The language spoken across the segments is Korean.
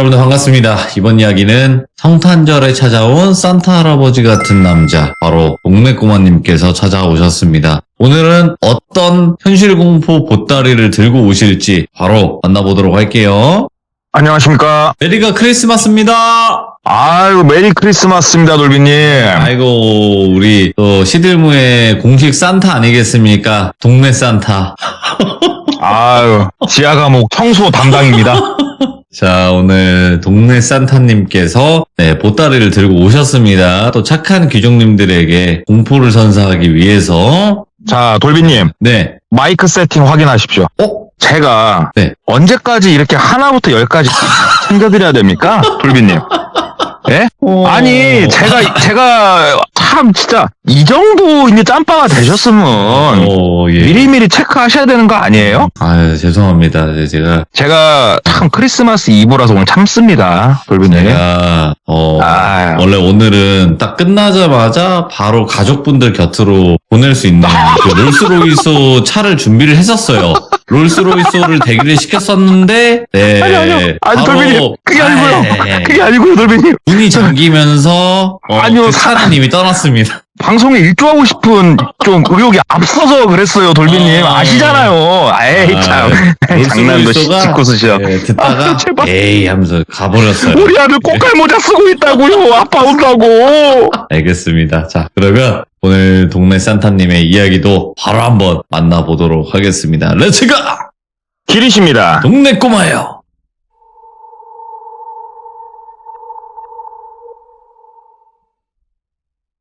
여러분들 반갑습니다. 이번 이야기는 성탄절에 찾아온 산타 할아버지 같은 남자, 바로 동네 꼬마님께서 찾아오셨습니다. 오늘은 어떤 현실공포 보따리를 들고 오실지 바로 만나보도록 할게요. 안녕하십니까. 메리가 크리스마스입니다. 아이고, 메리 크리스마스입니다, 돌비님. 아이고, 우리 또 시들무의 공식 산타 아니겠습니까? 동네 산타. 아유, 지하 감옥 청소 담당입니다. 자, 오늘 동네 산타님께서 보따리를 들고 오셨습니다. 또 착한 귀족님들에게 공포를 선사하기 위해서. 자, 돌비님. 네. 마이크 세팅 확인하십시오. 제가 네. 언제까지 이렇게 하나부터 열까지 챙겨드려야 됩니까? 돌비님. 예? 아니, 제가 참 진짜 이 정도 이제 짬바가 되셨으면 예. 미리미리 체크하셔야 되는 거 아니에요? 아유, 죄송합니다. 제가 참 크리스마스 이브라서 오늘 참습니다, 돌비님. 제가 원래 오늘은 딱 끝나자마자 바로 가족분들 곁으로 보낼 수 있는 그 롤스로이스 차를 준비를 했었어요. 롤스로이스를 대기를 시켰었는데, 네. 아니, 돌비님, 그게 아니고요, 돌비님. 문이 잠기면서, 아니요, 그 차는 이미 떠났습니다. 방송에 일조하고 싶은 좀 의욕이 앞서서 그랬어요, 돌비님. 아시잖아요. 에이, 참. 장난도 짓고 쓰셔. 듣다가, 제발. 에이 하면서 가버렸어요. 우리 아들 꽃갈모자 쓰고 있다고요. 아빠 온다고. 알겠습니다. 자, 그러면 오늘 동네 산타님의 이야기도 바로 한번 만나보도록 하겠습니다. 렛츠가! 길이십니다. 동네 꼬마예요.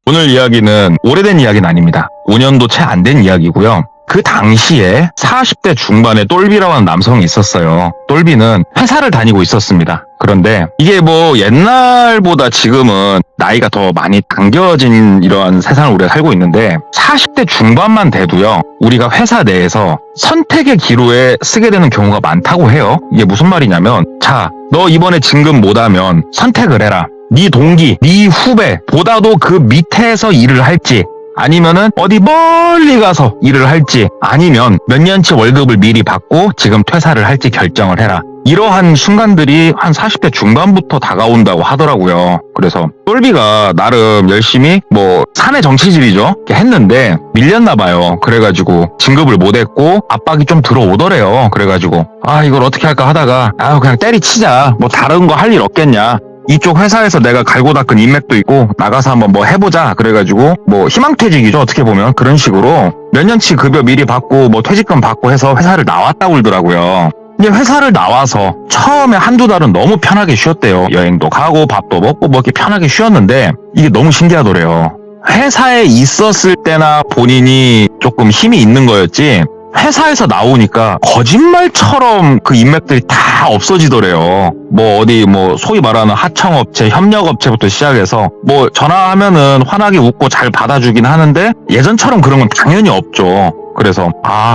오늘 이야기는 오래된 이야기는 아닙니다. 5년도 채 안 된 이야기고요. 그 당시에 40대 중반의 똘비라고 하는 남성이 있었어요. 똘비는 회사를 다니고 있었습니다. 그런데 이게 뭐 옛날보다 지금은 나이가 더 많이 당겨진 이런 세상을 우리가 살고 있는데 40대 중반만 돼도요. 우리가 회사 내에서 선택의 기로에 쓰게 되는 경우가 많다고 해요. 이게 무슨 말이냐면 자, 너 이번에 진급 못하면 선택을 해라. 네 동기, 네 후배 보다도 그 밑에서 일을 할지 아니면은 어디 멀리 가서 일을 할지 아니면 몇 년치 월급을 미리 받고 지금 퇴사를 할지 결정을 해라. 이러한 순간들이 한 40대 중반부터 다가온다고 하더라고요. 그래서 똘비가 나름 열심히 뭐 사내 정치질이죠. 했는데 밀렸나 봐요. 그래가지고 진급을 못했고 압박이 좀 들어오더래요. 그래가지고 이걸 어떻게 할까 하다가 그냥 때리치자. 뭐 다른 거 할 일 없겠냐. 이쪽 회사에서 내가 갈고 닦은 인맥도 있고 나가서 한번 뭐 해보자. 그래가지고 뭐 희망퇴직이죠. 어떻게 보면 그런 식으로 몇 년치 급여 미리 받고 뭐 퇴직금 받고 해서 회사를 나왔다고 그러더라고요. 근데 회사를 나와서 처음에 한두 달은 너무 편하게 쉬었대요. 여행도 가고 밥도 먹고 뭐 이렇게 편하게 쉬었는데 이게 너무 신기하더래요. 회사에 있었을 때나 본인이 조금 힘이 있는 거였지 회사에서 나오니까 거짓말처럼 그 인맥들이 다 없어지더래요. 뭐 어디 뭐 소위 말하는 하청업체, 협력업체부터 시작해서 뭐 전화하면은 환하게 웃고 잘 받아주긴 하는데 예전처럼 그런 건 당연히 없죠. 그래서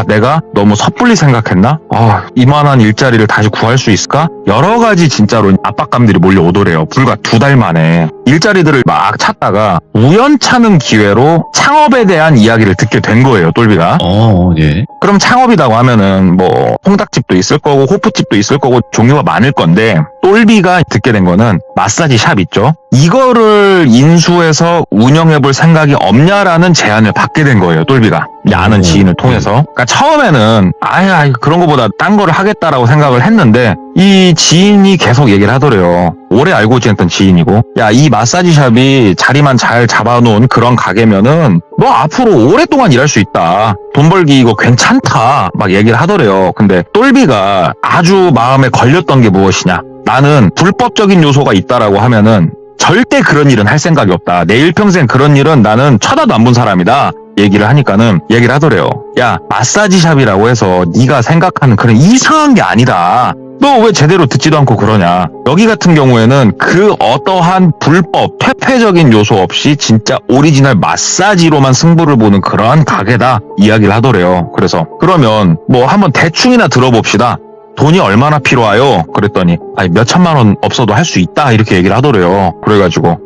내가 너무 섣불리 생각했나? 이만한 일자리를 다시 구할 수 있을까? 여러 가지 진짜로 압박감들이 몰려오더래요. 불과 2달 만에. 일자리들을 막 찾다가 우연찮은 기회로 창업에 대한 이야기를 듣게 된 거예요, 똘비가. 예. 그럼 창업이라고 하면은 뭐 홍닭집도 있을 거고 호프집도 있을 거고 종류가 많을 건데 똘비가 듣게 된 거는 마사지 샵 있죠. 이거를 인수해서 운영해볼 생각이 없냐라는 제안을 받게 된 거예요, 똘비가. 아는 지인을 통해서. 그러니까 처음에는 그런 거보다 딴 거를 하겠다라고 생각을 했는데 이 지인이 계속 얘기를 하더래요. 오래 알고 지냈던 지인이고 이 마사지 샵이 자리만 잘 잡아놓은 그런 가게면은 너 앞으로 오랫동안 일할 수 있다. 돈 벌기 이거 괜찮다. 막 얘기를 하더래요. 근데 똘비가 아주 마음에 걸렸던 게 무엇이냐. 나는 불법적인 요소가 있다라고 하면은 절대 그런 일은 할 생각이 없다. 내 일평생 그런 일은 나는 쳐다도 안 본 사람이다. 얘기를 하니까는 얘기를 하더래요. 마사지 샵이라고 해서 네가 생각하는 그런 이상한 게 아니다. 너 왜 제대로 듣지도 않고 그러냐. 여기 같은 경우에는 그 어떠한 불법, 퇴폐적인 요소 없이 진짜 오리지널 마사지로만 승부를 보는 그러한 가게다. 이야기를 하더래요. 그래서 그러면 뭐 한번 대충이나 들어봅시다. 돈이 얼마나 필요해요? 그랬더니 몇 천만 원 없어도 할 수 있다. 이렇게 얘기를 하더래요. 그래가지고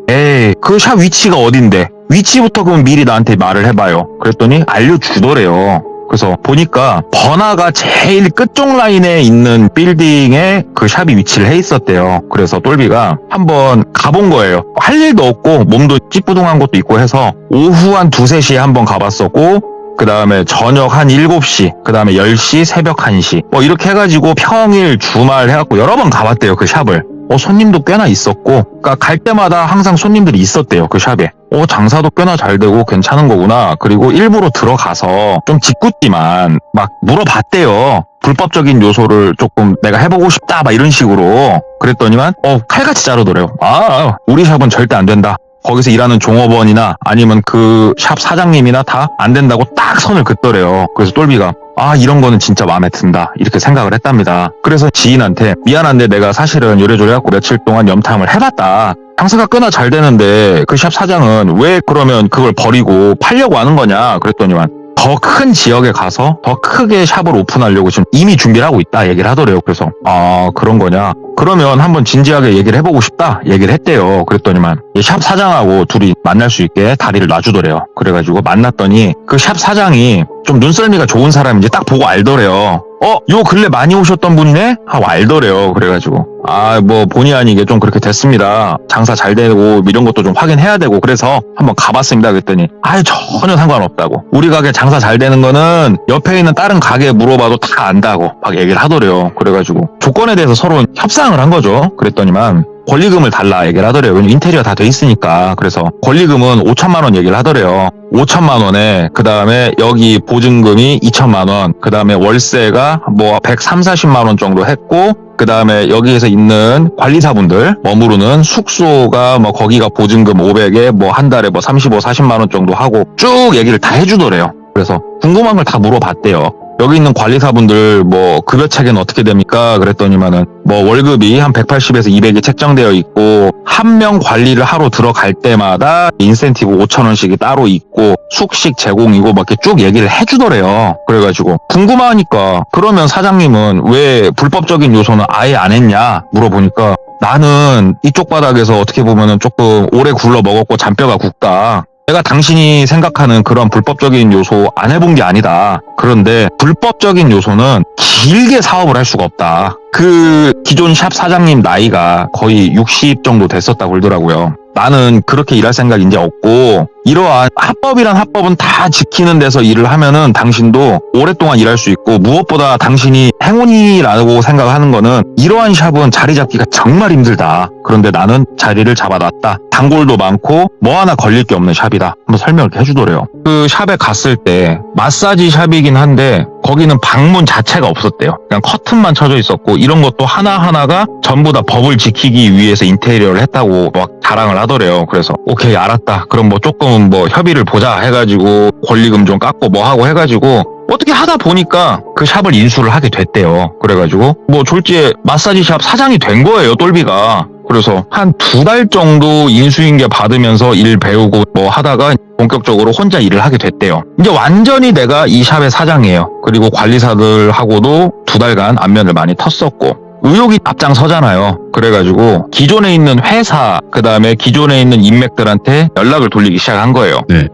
그 샵 위치가 어딘데? 위치부터 그럼 미리 나한테 말을 해봐요. 그랬더니 알려주더래요. 그래서 보니까 번화가 제일 끝쪽 라인에 있는 빌딩에 그 샵이 위치를 해 있었대요. 그래서 똘비가 한번 가본 거예요. 할 일도 없고 몸도 찌뿌둥한 것도 있고 해서 오후 한 2, 3시에 한번 가봤었고, 그 다음에 저녁 한 7시, 그 다음에 10시, 새벽 1시 뭐 이렇게 해가지고 평일, 주말 해갖고 여러 번 가봤대요, 그 샵을. 손님도 꽤나 있었고, 그러니까 갈 때마다 항상 손님들이 있었대요, 그 샵에. 장사도 꽤나 잘 되고 괜찮은 거구나. 그리고 일부러 들어가서 좀 짓궂지만 막 물어봤대요. 불법적인 요소를 조금 내가 해보고 싶다, 막 이런 식으로. 그랬더니만 칼같이 자르더래요. 우리 샵은 절대 안 된다. 거기서 일하는 종업원이나 아니면 그 샵 사장님이나 다 안 된다고 딱 선을 긋더래요. 그래서 똘비가 이런 거는 진짜 마음에 든다, 이렇게 생각을 했답니다. 그래서 지인한테 미안한데 내가 사실은 요래조래 해갖고 며칠 동안 염탐을 해봤다. 장사가 꽤나 잘 되는데 그 샵 사장은 왜 그러면 그걸 버리고 팔려고 하는 거냐 그랬더니만 더 큰 지역에 가서 더 크게 샵을 오픈하려고 지금 이미 준비를 하고 있다 얘기를 하더래요. 그래서 그런 거냐, 그러면 한번 진지하게 얘기를 해보고 싶다 얘기를 했대요. 그랬더니만 샵 사장하고 둘이 만날 수 있게 다리를 놔주더래요. 그래가지고 만났더니 그 샵 사장이 좀 눈썰미가 좋은 사람인지 딱 보고 알더래요. 요 근래 많이 오셨던 분이네? 하고 알더래요. 그래가지고 뭐 본의 아니게 좀 그렇게 됐습니다. 장사 잘 되고 이런 것도 좀 확인해야 되고 그래서 한번 가봤습니다. 그랬더니 전혀 상관없다고. 우리 가게 장사 잘 되는 거는 옆에 있는 다른 가게에 물어봐도 다 안다고 막 얘기를 하더래요. 그래가지고 조건에 대해서 서로 협상을 한 거죠. 그랬더니만 권리금을 달라 얘기를 하더래요. 왜냐면 인테리어 다 돼 있으니까. 그래서 권리금은 5천만 원 얘기를 하더래요. 5천만 원에 그 다음에 여기 보증금이 2천만 원, 그 다음에 월세가 뭐 130, 40만 원 정도 했고, 그 다음에 여기에서 있는 관리사분들 머무르는 숙소가 뭐 거기가 보증금 500에 뭐 한 달에 뭐 35, 40만 원 정도 하고 쭉 얘기를 다 해주더래요. 그래서 궁금한 걸 다 물어봤대요. 여기 있는 관리사분들 뭐 급여 체계는 어떻게 됩니까? 그랬더니만은 뭐 월급이 한 180에서 200이 책정되어 있고 한 명 관리를 하러 들어갈 때마다 인센티브 5,000원씩이 따로 있고 숙식 제공이고 막 이렇게 쭉 얘기를 해주더래요. 그래가지고 궁금하니까 그러면 사장님은 왜 불법적인 요소는 아예 안 했냐 물어보니까 나는 이쪽 바닥에서 어떻게 보면은 조금 오래 굴러 먹었고 잔뼈가 굵다. 내가 당신이 생각하는 그런 불법적인 요소 안 해본 게 아니다. 그런데 불법적인 요소는 길게 사업을 할 수가 없다. 그 기존 샵 사장님 나이가 거의 60 정도 됐었다고 그러더라고요. 나는 그렇게 일할 생각 이제 없고 이러한 합법이란 합법은 다 지키는 데서 일을 하면은 당신도 오랫동안 일할 수 있고 무엇보다 당신이 행운이라고 생각하는 거는 이러한 샵은 자리 잡기가 정말 힘들다. 그런데 나는 자리를 잡아놨다. 단골도 많고 뭐 하나 걸릴 게 없는 샵이다. 한번 설명을 해주더래요. 그 샵에 갔을 때 마사지 샵이긴 한데 거기는 방문 자체가 없었대요. 그냥 커튼만 쳐져 있었고 이런 것도 하나하나가 전부 다 법을 지키기 위해서 인테리어를 했다고 막 자랑을 하더래요. 그래서 오케이 알았다. 그럼 뭐 조금 뭐 협의를 보자 해가지고 권리금 좀 깎고 뭐 하고 해가지고 어떻게 하다 보니까 그 샵을 인수를 하게 됐대요. 그래가지고 뭐 졸지에 마사지 샵 사장이 된 거예요, 똘비가. 그래서 한 2달 정도 인수인계 받으면서 일 배우고 뭐 하다가 본격적으로 혼자 일을 하게 됐대요. 이제 완전히 내가 이 샵의 사장이에요. 그리고 관리사들하고도 2달간 안면을 많이 텄었고 의욕이 앞장서잖아요. 그래가지고 기존에 있는 회사, 그 다음에 기존에 있는 인맥들한테 연락을 돌리기 시작한 거예요. 네.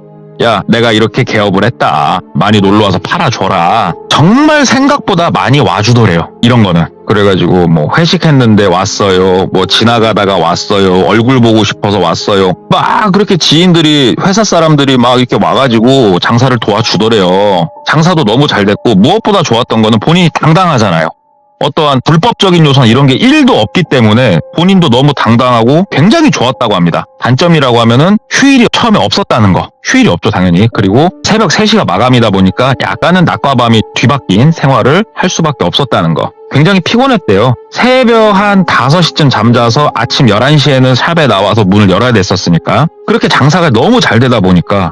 야, 내가 이렇게 개업을 했다. 많이 놀러와서 팔아줘라. 정말 생각보다 많이 와주더래요. 이런 거는. 그래가지고 뭐 회식했는데 왔어요. 뭐 지나가다가 왔어요. 얼굴 보고 싶어서 왔어요. 막 그렇게 지인들이 회사 사람들이 막 이렇게 와가지고 장사를 도와주더래요. 장사도 너무 잘 됐고 무엇보다 좋았던 거는 본인이 당당하잖아요. 어떠한 불법적인 요소나 이런 게 1도 없기 때문에 본인도 너무 당당하고 굉장히 좋았다고 합니다. 단점이라고 하면은 휴일이 처음에 없었다는 거. 휴일이 없죠, 당연히. 그리고 새벽 3시가 마감이다 보니까 약간은 낮과 밤이 뒤바뀐 생활을 할 수밖에 없었다는 거. 굉장히 피곤했대요. 새벽 한 5시쯤 잠자서 아침 11시에는 샵에 나와서 문을 열어야 됐었으니까. 그렇게 장사가 너무 잘 되다 보니까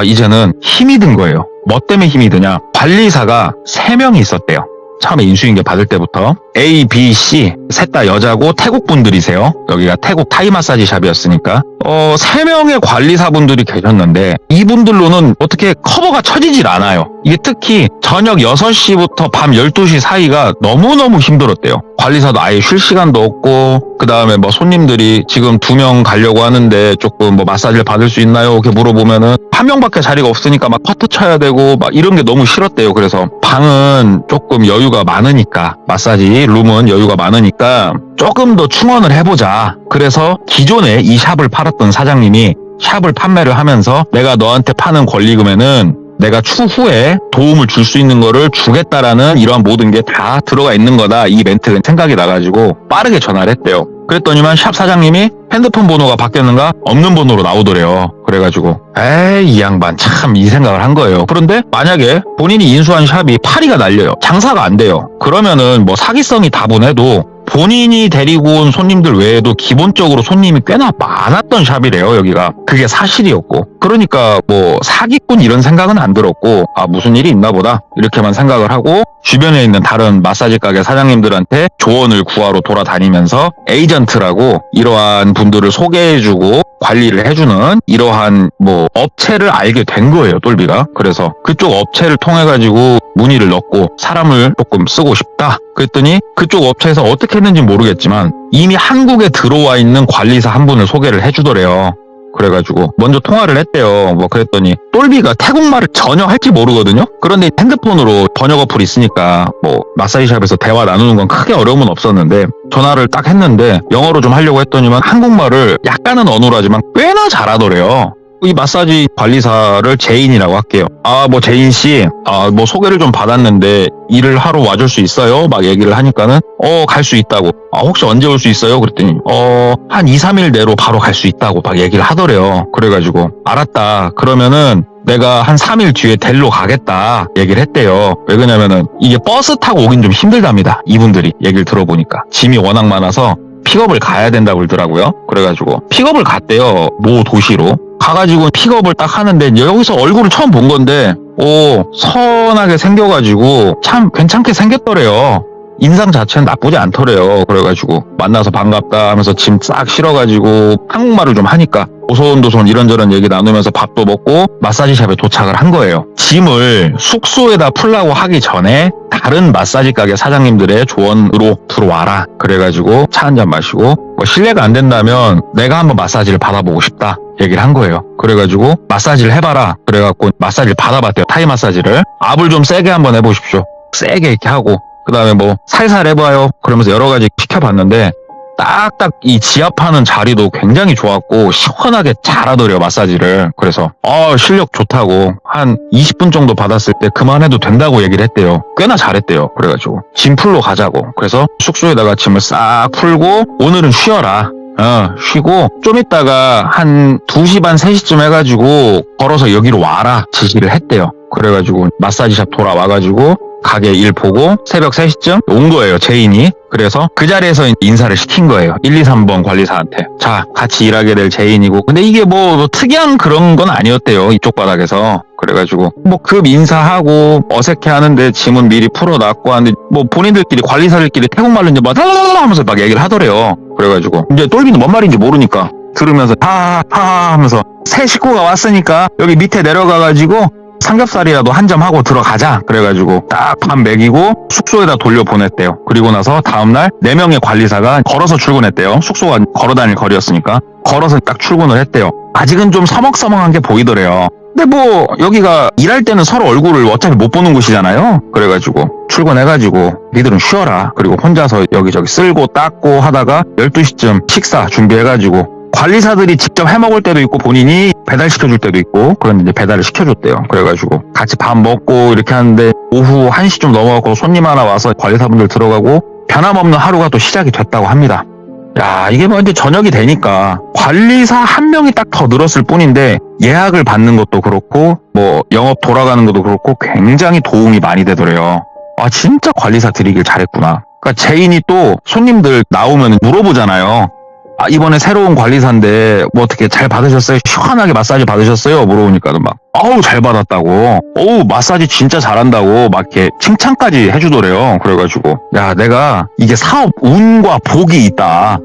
이제는 힘이 든 거예요. 뭐 때문에 힘이 드냐? 관리사가 3명이 있었대요. 처음에 인수인계 받을 때부터 A, B, C 셋 다 여자고 태국 분들이세요. 여기가 태국 타이 마사지 샵이었으니까 3명의 관리사분들이 계셨는데 이분들로는 어떻게 커버가 쳐지질 않아요. 이게 특히 저녁 6시부터 밤 12시 사이가 너무너무 힘들었대요. 관리사도 아예 쉴 시간도 없고, 그 다음에 뭐 손님들이 지금 2명 가려고 하는데 조금 뭐 마사지를 받을 수 있나요? 이렇게 물어보면은 한 명밖에 자리가 없으니까 막 커트 쳐야 되고 막 이런 게 너무 싫었대요. 그래서 방은 조금 여유가 많으니까, 마사지 룸은 여유가 많으니까 조금 더 충원을 해보자. 그래서 기존에 이 샵을 팔았던 사장님이 샵을 판매를 하면서 내가 너한테 파는 권리금에는 내가 추후에 도움을 줄 수 있는 거를 주겠다라는 이러한 모든 게 다 들어가 있는 거다. 이 멘트가 생각이 나가지고 빠르게 전화를 했대요. 그랬더니만 샵 사장님이 핸드폰 번호가 바뀌었는가? 없는 번호로 나오더래요. 그래가지고 에이 이 양반 참 이 생각을 한 거예요. 그런데 만약에 본인이 인수한 샵이 파리가 날려요. 장사가 안 돼요. 그러면은 뭐 사기성이 다분해도 본인이 데리고 온 손님들 외에도 기본적으로 손님이 꽤나 많았던 샵이래요, 여기가. 그게 사실이었고. 그러니까 뭐 사기꾼 이런 생각은 안 들었고, 아 무슨 일이 있나 보다 이렇게만 생각을 하고, 주변에 있는 다른 마사지 가게 사장님들한테 조언을 구하러 돌아다니면서 에이전트라고 이러한 분들을 소개해주고 관리를 해주는 이러한 뭐 업체를 알게 된 거예요, 똘비가. 그래서 그쪽 업체를 통해 가지고 문의를 넣고 사람을 조금 쓰고 싶다. 그랬더니 그쪽 업체에서 어떻게 했는지 모르겠지만 이미 한국에 들어와 있는 관리사 한 분을 소개를 해주더래요. 그래가지고 먼저 통화를 했대요. 뭐 그랬더니 똘비가 태국말을 전혀 할지 모르거든요. 그런데 핸드폰으로 번역 어플이 있으니까 뭐 마사지샵에서 대화 나누는 건 크게 어려움은 없었는데, 전화를 딱 했는데 영어로 좀 하려고 했더니만 한국말을 약간은 어눌하지만 꽤나 잘하더래요. 이 마사지 관리사를 제인이라고 할게요. 아, 뭐 제인 씨, 뭐 소개를 좀 받았는데 일을 하러 와줄 수 있어요? 막 얘기를 하니까는 갈 수 있다고. 혹시 언제 올 수 있어요? 그랬더니 한 2, 3일 내로 바로 갈 수 있다고 막 얘기를 하더래요. 그래가지고 알았다. 그러면은 내가 한 3일 뒤에 델로 가겠다 얘기를 했대요. 왜 그러냐면은 이게 버스 타고 오긴 좀 힘들답니다. 이분들이 얘기를 들어보니까 짐이 워낙 많아서 픽업을 가야 된다고 그러더라고요. 그래가지고 픽업을 갔대요. 모 도시로. 가가지고 픽업을 딱 하는데 여기서 얼굴을 처음 본 건데 선하게 생겨가지고 참 괜찮게 생겼더래요. 인상 자체는 나쁘지 않더래요. 그래가지고 만나서 반갑다 하면서 짐 싹 실어가지고 한국말을 좀 하니까 오손도손 이런저런 얘기 나누면서 밥도 먹고 마사지샵에 도착을 한 거예요. 짐을 숙소에다 풀라고 하기 전에 다른 마사지 가게 사장님들의 조언으로 들어와라. 그래가지고 차 한잔 마시고 뭐 실례가 안 된다면 내가 한번 마사지를 받아보고 싶다 얘기를 한 거예요. 그래가지고 마사지를 해봐라. 그래갖고 마사지를 받아봤대요. 타이 마사지를. 압을 좀 세게 한번 해보십시오. 세게 이렇게 하고 그 다음에 뭐 살살 해봐요. 그러면서 여러 가지 시켜봤는데 딱딱 이 지압하는 자리도 굉장히 좋았고 시원하게 잘하더래요, 마사지를. 그래서 실력 좋다고 한 20분 정도 받았을 때 그만해도 된다고 얘기를 했대요. 꽤나 잘했대요. 그래가지고 짐 풀러 가자고. 그래서 숙소에다가 짐을 싹 풀고 오늘은 쉬어라. 쉬고 좀 있다가 한 2시 반 3시쯤 해가지고 걸어서 여기로 와라 지시를 했대요. 그래가지고 마사지샵 돌아와가지고 가게 일 보고 새벽 3시쯤 온 거예요, 제인이. 그래서 그 자리에서 인사를 시킨 거예요. 1, 2, 3번 관리사한테. 자, 같이 일하게 될 제인이고. 근데 이게 뭐 특이한 그런 건 아니었대요, 이쪽 바닥에서. 그래가지고 뭐 급 인사하고 어색해 하는데 짐은 미리 풀어놨고 하는데 뭐 본인들끼리 관리사들끼리 태국말로 이제 막 달라달라 하면서 막 얘기를 하더래요. 그래가지고 이제 똘비는 뭔 말인지 모르니까 들으면서 하하 하면서 새 식구가 왔으니까 여기 밑에 내려가가지고 삼겹살이라도 한 점 하고 들어가자. 그래가지고 딱 밥 먹이고 숙소에다 돌려보냈대요. 그리고 나서 다음날 4명의 관리사가 걸어서 출근했대요. 숙소가 걸어다닐 거리였으니까 걸어서 딱 출근을 했대요. 아직은 좀 서먹서먹한 게 보이더래요. 근데 뭐 여기가 일할 때는 서로 얼굴을 어차피 못 보는 곳이잖아요. 그래가지고 출근해가지고 니들은 쉬어라. 그리고 혼자서 여기저기 쓸고 닦고 하다가 12시쯤 식사 준비해가지고 관리사들이 직접 해먹을 때도 있고 본인이 배달시켜줄 때도 있고, 그런데 이제 배달을 시켜줬대요. 그래가지고 같이 밥 먹고 이렇게 하는데 오후 1시쯤 넘어가고 손님 하나 와서 관리사분들 들어가고 변함없는 하루가 또 시작이 됐다고 합니다. 야, 이게 뭐 이제 저녁이 되니까 관리사 한 명이 딱 더 늘었을 뿐인데 예약을 받는 것도 그렇고 뭐 영업 돌아가는 것도 그렇고 굉장히 도움이 많이 되더래요. 아, 진짜 관리사 드리길 잘했구나. 그러니까 제인이 또 손님들 나오면 물어보잖아요. 이번에 새로운 관리사인데 뭐 어떻게 잘 받으셨어요? 시원하게 마사지 받으셨어요? 물어보니까는 막 잘 받았다고, 마사지 진짜 잘한다고 막 이렇게 칭찬까지 해주더래요. 그래가지고 야, 내가 이게 사업 운과 복이 있다.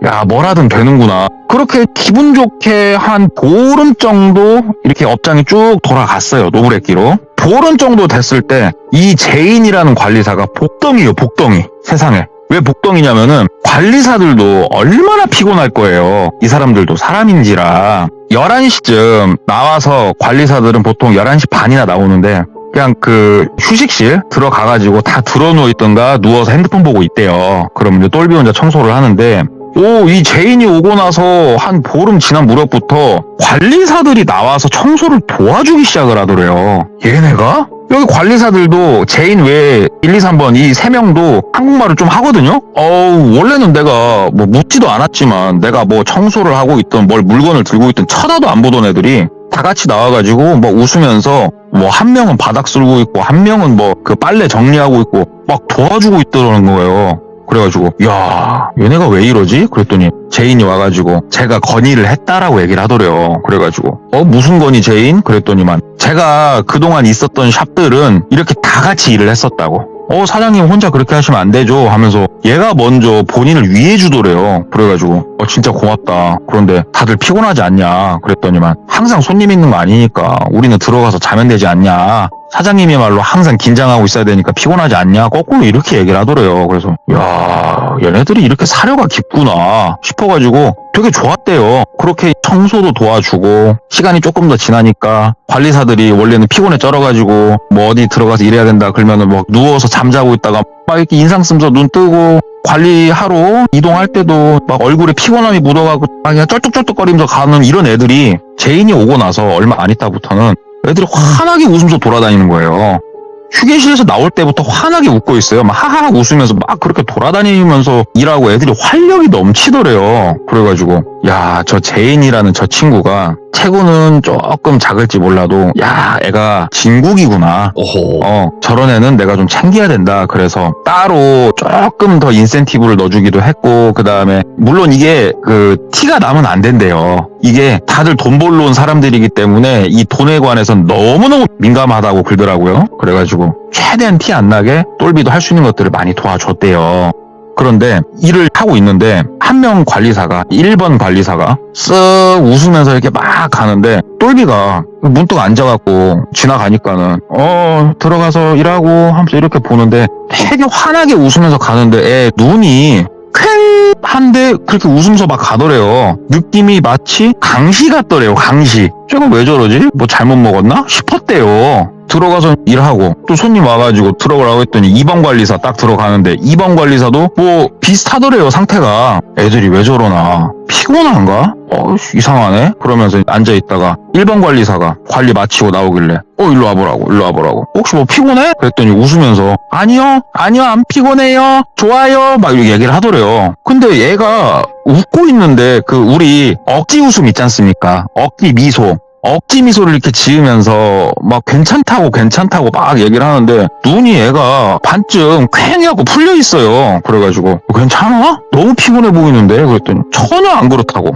야, 뭐라든 되는구나. 그렇게 기분 좋게 한 보름 정도 이렇게 업장이 쭉 돌아갔어요, 노브레끼로. 보름 정도 됐을 때 이 제인이라는 관리사가 복덩이에요, 복덩이. 세상에 왜 복덩이냐면은 관리사들도 얼마나 피곤할 거예요. 이 사람들도 사람인지라. 11시쯤 나와서 관리사들은 보통 11시 반이나 나오는데 그냥 그 휴식실 들어가가지고 다 들어누워 있던가 누워서 핸드폰 보고 있대요. 그럼 이제 똘비 혼자 청소를 하는데 이 제인이 오고 나서 한 보름 지난 무렵부터 관리사들이 나와서 청소를 도와주기 시작을 하더래요. 얘네가? 여기 관리사들도 제인 외에 1, 2, 3번 이 3명도 한국말을 좀 하거든요? 원래는 내가 뭐 묻지도 않았지만 내가 뭐 청소를 하고 있던 뭘 물건을 들고 있던 쳐다도 안 보던 애들이 다 같이 나와가지고 뭐 웃으면서 뭐 한 명은 바닥 쓸고 있고 한 명은 뭐 그 빨래 정리하고 있고 막 도와주고 있더라는 거예요. 그래가지고 야 얘네가 왜 이러지? 그랬더니 제인이 와가지고 제가 건의를 했다라고 얘기를 하더래요. 그래가지고 무슨 건의 제인? 그랬더니만 제가 그동안 있었던 샵들은 이렇게 다 같이 일을 했었다고. 사장님 혼자 그렇게 하시면 안 되죠 하면서 얘가 먼저 본인을 위해 주더래요. 그래가지고 진짜 고맙다. 그런데 다들 피곤하지 않냐? 그랬더니만 항상 손님 있는 거 아니니까 우리는 들어가서 자면 되지 않냐? 사장님이 말로 항상 긴장하고 있어야 되니까 피곤하지 않냐? 거꾸로 이렇게 얘기를 하더래요. 그래서 야 얘네들이 이렇게 사려가 깊구나 싶어가지고 되게 좋았대요. 그렇게 청소도 도와주고 시간이 조금 더 지나니까 관리사들이 원래는 피곤에 쩔어가지고 뭐 어디 들어가서 일해야 된다 그러면은 뭐 누워서 잠자고 있다가 막 이렇게 인상 쓰면서 눈 뜨고 관리하러 이동할 때도 막 얼굴에 피곤함이 묻어가고 막 그냥 쩔뚝쩔뚝거리면서 가는 이런 애들이 제인이 오고 나서 얼마 안 있다부터는 애들이 환하게 웃으면서 돌아다니는 거예요. 휴게실에서 나올 때부터 환하게 웃고 있어요. 막 하하 웃으면서 막 그렇게 돌아다니면서 일하고 애들이 활력이 넘치더래요. 그래가지고 야 저 제인이라는 저 친구가 체구는 조금 작을지 몰라도 야 애가 진국이구나. 오호. 저런 애는 내가 좀 챙겨야 된다. 그래서 따로 조금 더 인센티브를 넣어주기도 했고 그 다음에 물론 이게 그 티가 나면 안 된대요. 이게 다들 돈 벌러 온 사람들이기 때문에 이 돈에 관해서는 너무너무 민감하다고 그러더라고요. 그래가지고 최대한 티 안 나게 똘비도 할 수 있는 것들을 많이 도와줬대요. 그런데 일을 하고 있는데 한 명 관리사가 1번 관리사가 쓱 웃으면서 이렇게 막 가는데 똘비가 문득 앉아갖고 지나가니까는 들어가서 일하고 하면서 이렇게 보는데 되게 환하게 웃으면서 가는데 애 눈이 쾌한데 그렇게 웃으면서 막 가더래요. 느낌이 마치 강시 같더래요. 강시. 제가 왜 저러지? 뭐 잘못 먹었나? 싶었대요. 들어가서 일하고 또 손님 와가지고 들어가라고 했더니 2번 관리사 딱 들어가는데 2번 관리사도 뭐 비슷하더래요. 상태가. 애들이 왜 저러나 피곤한가? 이상하네. 그러면서 앉아있다가 1번 관리사가 관리 마치고 나오길래 일로 와보라고 혹시 뭐 피곤해? 그랬더니 웃으면서 아니요 안 피곤해요 좋아요 막 이렇게 얘기를 하더래요. 근데 얘가 웃고 있는데 그 우리 억지 웃음 있지 않습니까? 억지 미소를 이렇게 지으면서 막 괜찮다고 막 얘기를 하는데 눈이 얘가 반쯤 퀭해갖고 풀려 있어요. 그래가지고 괜찮아? 너무 피곤해 보이는데? 그랬더니 전혀 안 그렇다고.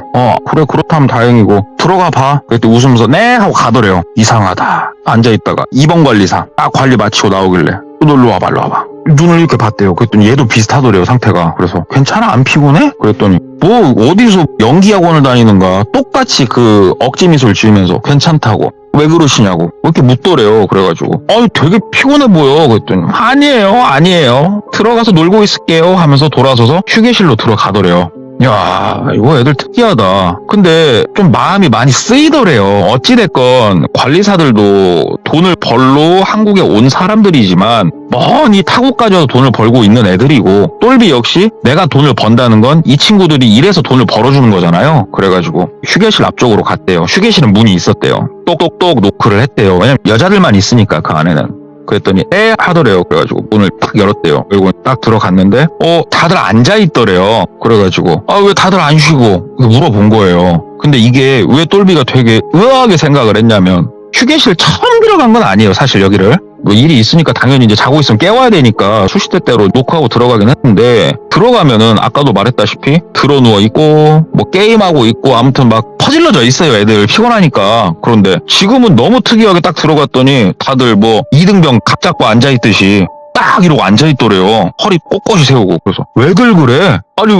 그래 그렇다면 다행이고 들어가 봐. 그랬더니 웃으면서 네 하고 가더래요. 이상하다. 앉아있다가 2번 관리사 딱 관리 마치고 나오길래 너 일로 와봐. 눈을 이렇게 봤대요. 그랬더니 얘도 비슷하더래요. 상태가. 그래서 괜찮아? 안 피곤해? 그랬더니 뭐 어디서 연기학원을 다니는가 똑같이 그 억지 미소를 지으면서 괜찮다고 왜 그러시냐고 이렇게 묻더래요. 그래가지고 되게 피곤해 보여. 그랬더니 아니에요 들어가서 놀고 있을게요 하면서 돌아서서 휴게실로 들어가더래요. 야 이거 애들 특이하다. 근데 좀 마음이 많이 쓰이더래요. 어찌됐건 관리사들도 돈을 벌러 한국에 온 사람들이지만 먼 이 타국까지 와서 돈을 벌고 있는 애들이고 똘비 역시 내가 돈을 번다는 건 이 친구들이 일해서 돈을 벌어주는 거잖아요. 그래가지고 휴게실 앞쪽으로 갔대요. 휴게실은 문이 있었대요. 똑똑똑 노크를 했대요. 왜냐면 여자들만 있으니까 그 안에는. 그랬더니 하더래요. 그래가지고 문을 탁 열었대요. 그리고 딱 들어갔는데 다들 앉아있더래요. 그래가지고 왜 다들 안 쉬고 물어본 거예요. 근데 이게 왜 똘비가 되게 의아하게 생각을 했냐면 휴게실 처음 들어간 건 아니에요. 사실 여기를 뭐 일이 있으니까 당연히 이제 자고 있으면 깨워야 되니까 수시때때로 노크하고 들어가긴 했는데 들어가면은 아까도 말했다시피 들어 누워 있고 뭐 게임하고 있고 아무튼 막 퍼질러져 있어요. 애들 피곤하니까. 그런데 지금은 너무 특이하게 딱 들어갔더니 다들 뭐 이등병 각 잡고 앉아있듯이 딱 이러고 앉아있더래요. 허리 꼿꼿이 세우고. 그래서 왜들 그래? 아니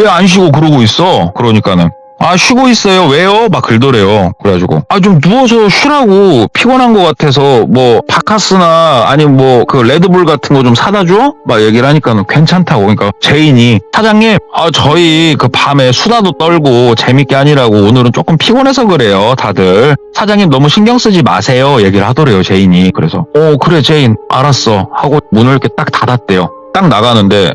왜 안 쉬고 그러고 있어? 그러니까는 아, 쉬고 있어요. 왜요? 막 긁더래요. 그래가지고, 아, 좀 누워서 쉬라고. 피곤한 것 같아서, 뭐, 바카스나, 아니면 뭐, 그, 레드불 같은 거 좀 사다 줘? 막 얘기를 하니까는 괜찮다고. 그러니까, 제인이, 사장님, 아, 저희 그 밤에 수다도 떨고, 재밌게 하느라고 오늘은 조금 피곤해서 그래요, 다들. 사장님 너무 신경 쓰지 마세요. 얘기를 하더래요, 제인이. 그래서, 그래, 제인. 알았어. 하고 문을 이렇게 딱 닫았대요. 딱 나가는데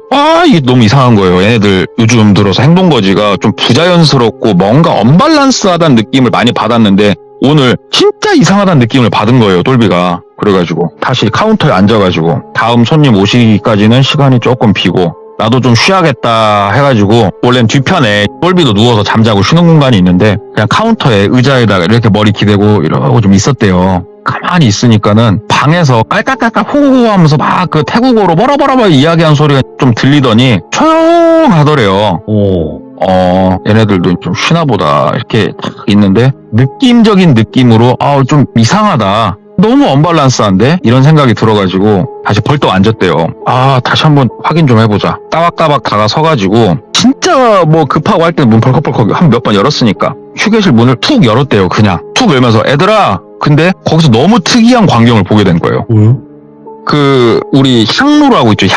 이게 너무 이상한 거예요. 얘네들 요즘 들어서 행동거지가 좀 부자연스럽고 뭔가 언밸런스하다는 느낌을 많이 받았는데 오늘 진짜 이상하다는 느낌을 받은 거예요. 똘비가. 그래가지고 다시 카운터에 앉아가지고 다음 손님 오시기까지는 시간이 조금 비고 나도 좀 쉬어야겠다 해가지고 원래는 뒤편에 똘비도 누워서 잠자고 쉬는 공간이 있는데 그냥 카운터에 의자에다가 이렇게 머리 기대고 이러고 좀 있었대요. 가만히 있으니까는 방에서 깔깔깔깔 호호호 하면서 막 그 태국어로 버라버라버 이야기하는 소리가 좀 들리더니 조용하더래요. 얘네들도 좀 쉬나 보다 이렇게 딱 있는데 느낌적인 느낌으로 좀 이상하다. 너무 언밸런스한데? 이런 생각이 들어가지고 다시 벌떡 앉았대요. 다시 한번 확인 좀 해보자. 따박따박 다가서가지고 진짜 뭐 급하고 할 때는 문 벌컥벌컥 한 몇 번 열었으니까 휴게실 문을 툭 열었대요. 그냥 툭 열면서 애들아. 근데 거기서 너무 특이한 광경을 보게 된 거예요. 뭐요? 우리 향로라고 있죠.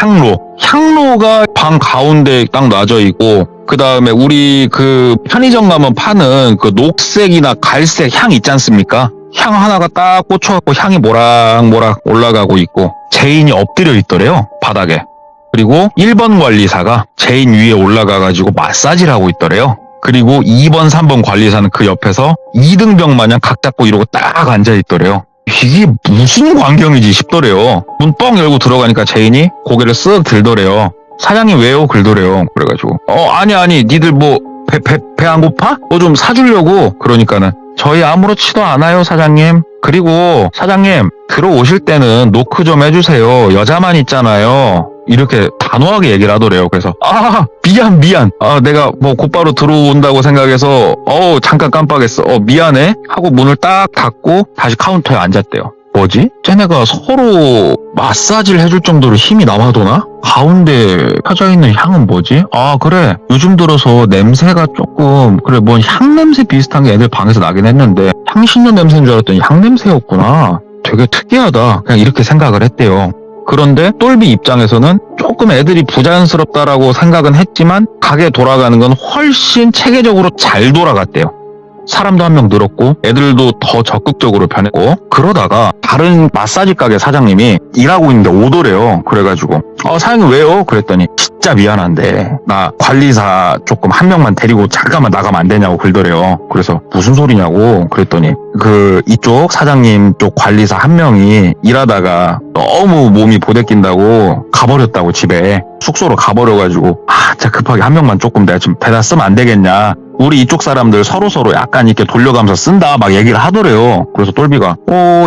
향로가 방 가운데 딱 놔져 있고 그 다음에 우리 그 편의점 가면 파는 그 녹색이나 갈색 향 있지 않습니까? 향 하나가 딱 꽂혀갖고 향이 모락모락 올라가고 있고 제인이 엎드려 있더래요. 바닥에. 그리고 1번 관리사가 제인 위에 올라가가지고 마사지를 하고 있더래요. 그리고 2번, 3번 관리사는 그 옆에서 2등병 마냥 각 잡고 이러고 딱 앉아있더래요. 이게 무슨 광경이지 싶더래요. 문 뻥 열고 들어가니까 제인이 고개를 쓱 들더래요. 사장님 왜요? 긁더래요. 그래가지고 아니 니들 뭐 배 안 고파? 뭐 좀 사주려고. 그러니까는 저희 아무렇지도 않아요 사장님. 그리고 사장님 들어오실 때는 노크 좀 해주세요. 여자만 있잖아요. 이렇게 단호하게 얘기를 하더래요. 그래서 미안 내가 뭐 곧바로 들어온다고 생각해서 잠깐 깜빡했어. 미안해 하고 문을 딱 닫고 다시 카운터에 앉았대요. 뭐지? 쟤네가 서로 마사지를 해줄 정도로 힘이 남아도나? 가운데 펴져있는 향은 뭐지? 그래 요즘 들어서 냄새가 조금 그래 뭔 향냄새 비슷한 게 애들 방에서 나긴 했는데 향 씻는 냄새인 줄 알았더니 향냄새였구나. 되게 특이하다. 그냥 이렇게 생각을 했대요. 그런데 똘비 입장에서는 조금 애들이 부자연스럽다라고 생각은 했지만 가게 돌아가는 건 훨씬 체계적으로 잘 돌아갔대요. 사람도 한 명 늘었고 애들도 더 적극적으로 변했고 그러다가 다른 마사지 가게 사장님이 일하고 있는데 오더래요. 그래가지고 사장님 왜요? 그랬더니 진짜 미안한데 나 관리사 조금 한 명만 데리고 잠깐만 나가면 안 되냐고 긁더래요. 그래서 무슨 소리냐고 그랬더니 이쪽 사장님 쪽 관리사 한 명이 일하다가 너무 몸이 보대낀다고 가버렸다고 집에 숙소로 가버려가지고 진짜 급하게 한 명만 조금 내가 좀 배다 쓰면 안 되겠냐. 우리 이쪽 사람들 서로 약간 이렇게 돌려가면서 쓴다 막 얘기를 하더래요. 그래서 똘비가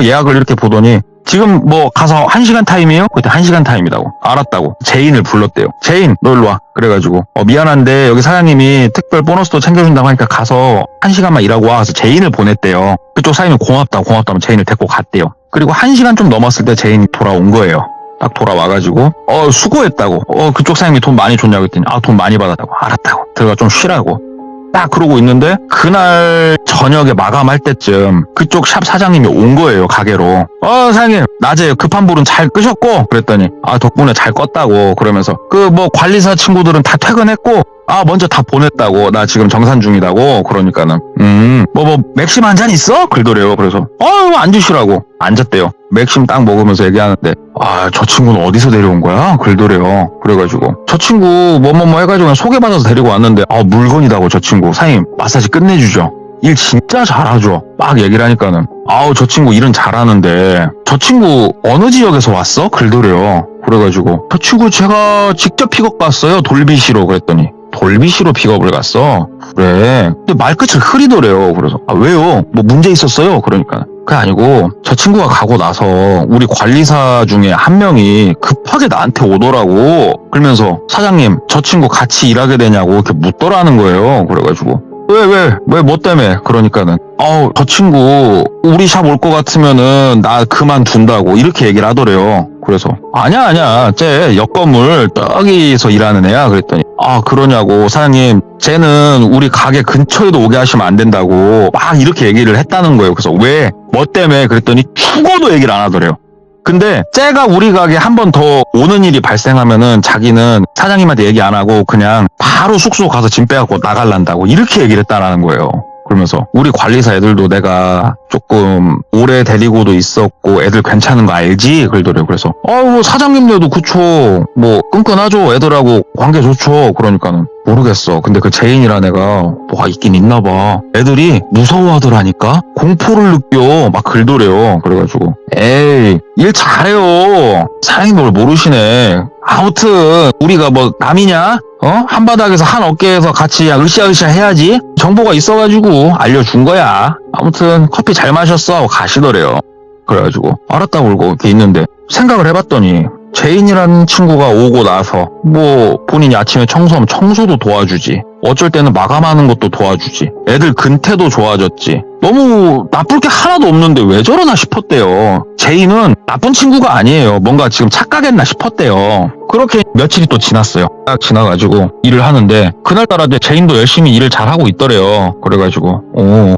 예약을 이렇게 보더니 지금 뭐 가서 1시간 타임이에요? 그때 1시간 타임이라고. 알았다고. 제인을 불렀대요. 제인 너 일로 와. 그래가지고 미안한데 여기 사장님이 특별 보너스도 챙겨준다고 하니까 가서 1시간만 일하고 와. 그래서 제인을 보냈대요. 그쪽 사장님이 고맙다고 하면 제인을 데리고 갔대요. 그리고 1시간 좀 넘었을 때 제인이 돌아온 거예요. 딱 돌아와가지고 수고했다고. 그쪽 사장님이 돈 많이 줬냐고 했더니 돈 많이 받았다고. 알았다고. 들어가 좀 쉬라고. 딱 그러고 있는데 그날 저녁에 마감할 때쯤 그쪽 샵 사장님이 온 거예요. 가게로. 사장님 낮에 급한 불은 잘 끄셨고 그랬더니 덕분에 잘 껐다고. 그러면서 뭐 관리사 친구들은 다 퇴근했고 먼저 다 보냈다고. 나 지금 정산 중이라고. 그러니까는 뭐 맥심 한 잔 있어? 그러더래요. 그래서 앉으시라고. 앉았대요. 맥심 딱 먹으면서 얘기하는데 저 친구는 어디서 데려온 거야? 그러더래요. 그래가지고 저 친구 뭐 해가지고 그냥 소개받아서 데리고 왔는데 물건이다고. 저 친구 사장님 마사지 끝내주죠. 일 진짜 잘하죠. 막 얘기를 하니까는 저 친구 일은 잘하는데 저 친구 어느 지역에서 왔어? 그러더래요. 그래가지고 저 친구 제가 직접 픽업 갔어요. 돌비시로. 그랬더니 돌비시로 픽업을 갔어. 그래. 근데 말끝을 흐리더래요. 그래서 왜요? 뭐 문제 있었어요? 그러니까 그게 아니고 저 친구가 가고 나서 우리 관리사 중에 한 명이 급하게 나한테 오더라고. 그러면서 사장님 저 친구 같이 일하게 되냐고 이렇게 묻더라는 거예요. 그래가지고 왜, 뭐 때문에? 그러니까는, 저 친구, 우리 샵 올 것 같으면은, 나 그만둔다고, 이렇게 얘기를 하더래요. 그래서, 아니야, 쟤, 옆 건물, 저기서 일하는 애야. 그랬더니, 그러냐고, 사장님, 쟤는 우리 가게 근처에도 오게 하시면 안 된다고, 막 이렇게 얘기를 했다는 거예요. 그래서, 왜? 뭐 때문에? 그랬더니, 죽어도 얘기를 안 하더래요. 근데 쟤가 우리 가게 한 번 더 오는 일이 발생하면은 자기는 사장님한테 얘기 안 하고 그냥 바로 숙소 가서 짐 빼갖고 나갈란다고 이렇게 얘기를 했다라는 거예요. 그러면서 우리 관리사 애들도 내가 조금 오래 데리고도 있었고 애들 괜찮은 거 알지? 그러더래요. 그래서 사장님들도 그쵸. 뭐 끈끈하죠. 애들하고 관계 좋죠. 그러니까는 모르겠어. 근데 그 제인이라는 애가 뭐가 있긴 있나 봐. 애들이 무서워하더라니까? 공포를 느껴. 막 그러더래요. 그래가지고 에이 일 잘해요. 사장님도 뭘 모르시네. 아무튼 우리가 뭐 남이냐? 한 바닥에서 한 어깨에서 같이 으쌰으쌰 해야지. 정보가 있어가지고 알려준 거야. 아무튼 커피 잘 마셨어 하고 가시더래요. 그래가지고 알았다고 그러고 이렇게 있는데 생각을 해봤더니 제인이라는 친구가 오고 나서 뭐 본인이 아침에 청소하면 청소도 도와주지. 어쩔 때는 마감하는 것도 도와주지. 애들 근태도 좋아졌지. 너무 나쁠 게 하나도 없는데 왜 저러나 싶었대요. 제인은 나쁜 친구가 아니에요. 뭔가 지금 착각했나 싶었대요. 그렇게 며칠이 또 지났어요. 딱 지나가지고 일을 하는데 그날따라 제인도 열심히 일을 잘하고 있더래요. 그래가지고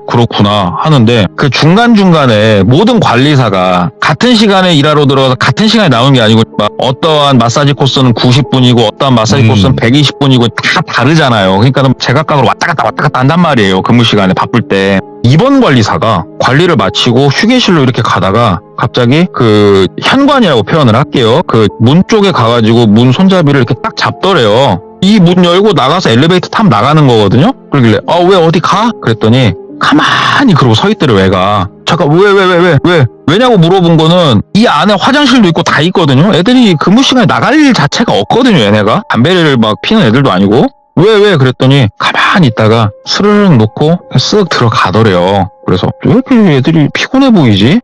그렇구나 하는데 그 중간중간에 모든 관리사가 같은 시간에 일하러 들어가서 같은 시간에 나오는 게 아니고 막 어떠한 마사지 코스는 90분이고 어떠한 마사지 코스는 120분이고 다 다르잖아요. 그러니까 제각각으로 왔다 갔다 한단 말이에요. 근무 시간에 바쁠 때. 이번 관리사가 관리를 마치고 휴게실로 이렇게 가다가 갑자기 그 현관이라고 표현을 할게요. 그 문 쪽에 가가지고 문 손잡이를 이렇게 딱 잡더래요. 이 문 열고 나가서 엘리베이터 타면 나가는 거거든요. 그러길래 왜 어디 가? 그랬더니 가만히 그러고 서 있더래요. 애가. 잠깐 왜냐고 물어본 거는 이 안에 화장실도 있고 다 있거든요. 애들이 근무 시간에 나갈 일 자체가 없거든요. 얘네가 담배를 막 피는 애들도 아니고. 왜? 그랬더니 가만히 있다가 스르륵 놓고 쓱 들어가더래요. 그래서 왜 이렇게 애들이 피곤해 보이지?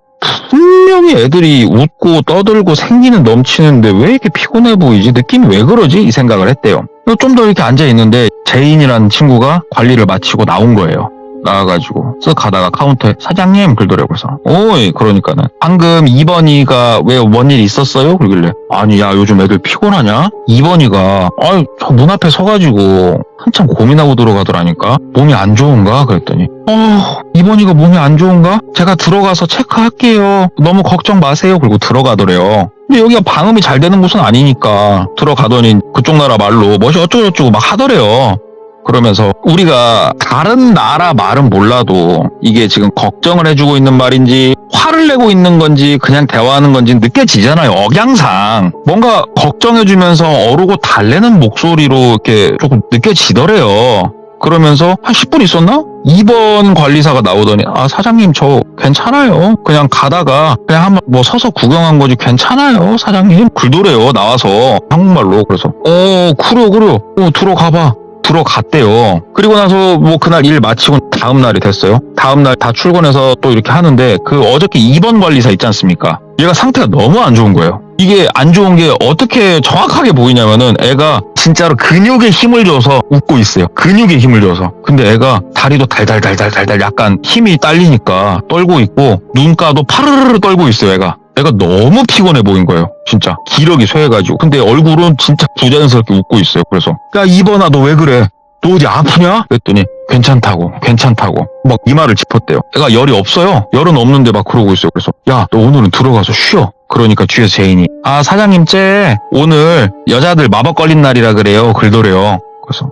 분명히 애들이 웃고 떠들고 생기는 넘치는데 왜 이렇게 피곤해 보이지? 느낌이 왜 그러지? 이 생각을 했대요. 좀 더 이렇게 앉아있는데 제인이라는 친구가 관리를 마치고 나온 거예요. 나와가지고 쓱 가다가 카운터에 사장님 그러더라고요. 그래서 오이 그러니까는 방금 2번이가 왜 뭔 일 있었어요? 그러길래 아니 야 요즘 애들 피곤하냐? 2번이가 저 문 앞에 서가지고 한참 고민하고 들어가더라니까 몸이 안 좋은가? 그랬더니 2번이가 몸이 안 좋은가? 제가 들어가서 체크할게요. 너무 걱정 마세요. 그리고 들어가더래요. 근데 여기가 방음이 잘 되는 곳은 아니니까 들어가더니 그쪽 나라 말로 뭐시 어쩌고저쩌고 막 하더래요. 그러면서 우리가 다른 나라 말은 몰라도 이게 지금 걱정을 해주고 있는 말인지 화를 내고 있는 건지 그냥 대화하는 건지 느껴지잖아요. 억양상 뭔가 걱정해주면서 어르고 달래는 목소리로 이렇게 조금 느껴지더래요. 그러면서 한 10분 있었나? 2번 관리사가 나오더니 사장님 저 괜찮아요. 그냥 가다가 그냥 한번 뭐 서서 구경한 거지 괜찮아요 사장님. 굴도래요 나와서 한국말로. 그래서 그래요 들어가봐. 들어갔대요. 그리고 나서 뭐 그날 일 마치고 다음 날이 됐어요. 다음 날 다 출근해서 또 이렇게 하는데 그 어저께 2번 관리사 있지 않습니까? 얘가 상태가 너무 안 좋은 거예요. 이게 안 좋은 게 어떻게 정확하게 보이냐면은 애가 진짜로 근육에 힘을 줘서 웃고 있어요. 근육에 힘을 줘서. 근데 애가 다리도 달달달달달달 약간 힘이 딸리니까 떨고 있고 눈가도 파르르르 떨고 있어요. 애가 너무 피곤해 보인 거예요. 진짜 기력이 쇠해가지고. 근데 얼굴은 진짜 부자연스럽게 웃고 있어요. 그래서 야 이번아 너 왜 그래? 너 어디 아프냐? 그랬더니 괜찮다고 막 이 말을 짚었대요. 애가 열이 없어요. 열은 없는데 막 그러고 있어요. 그래서 야 너 오늘은 들어가서 쉬어. 그러니까 뒤에서 제인이 사장님 쟤 오늘 여자들 마법 걸린 날이라 그래요. 그러더래요. 그래서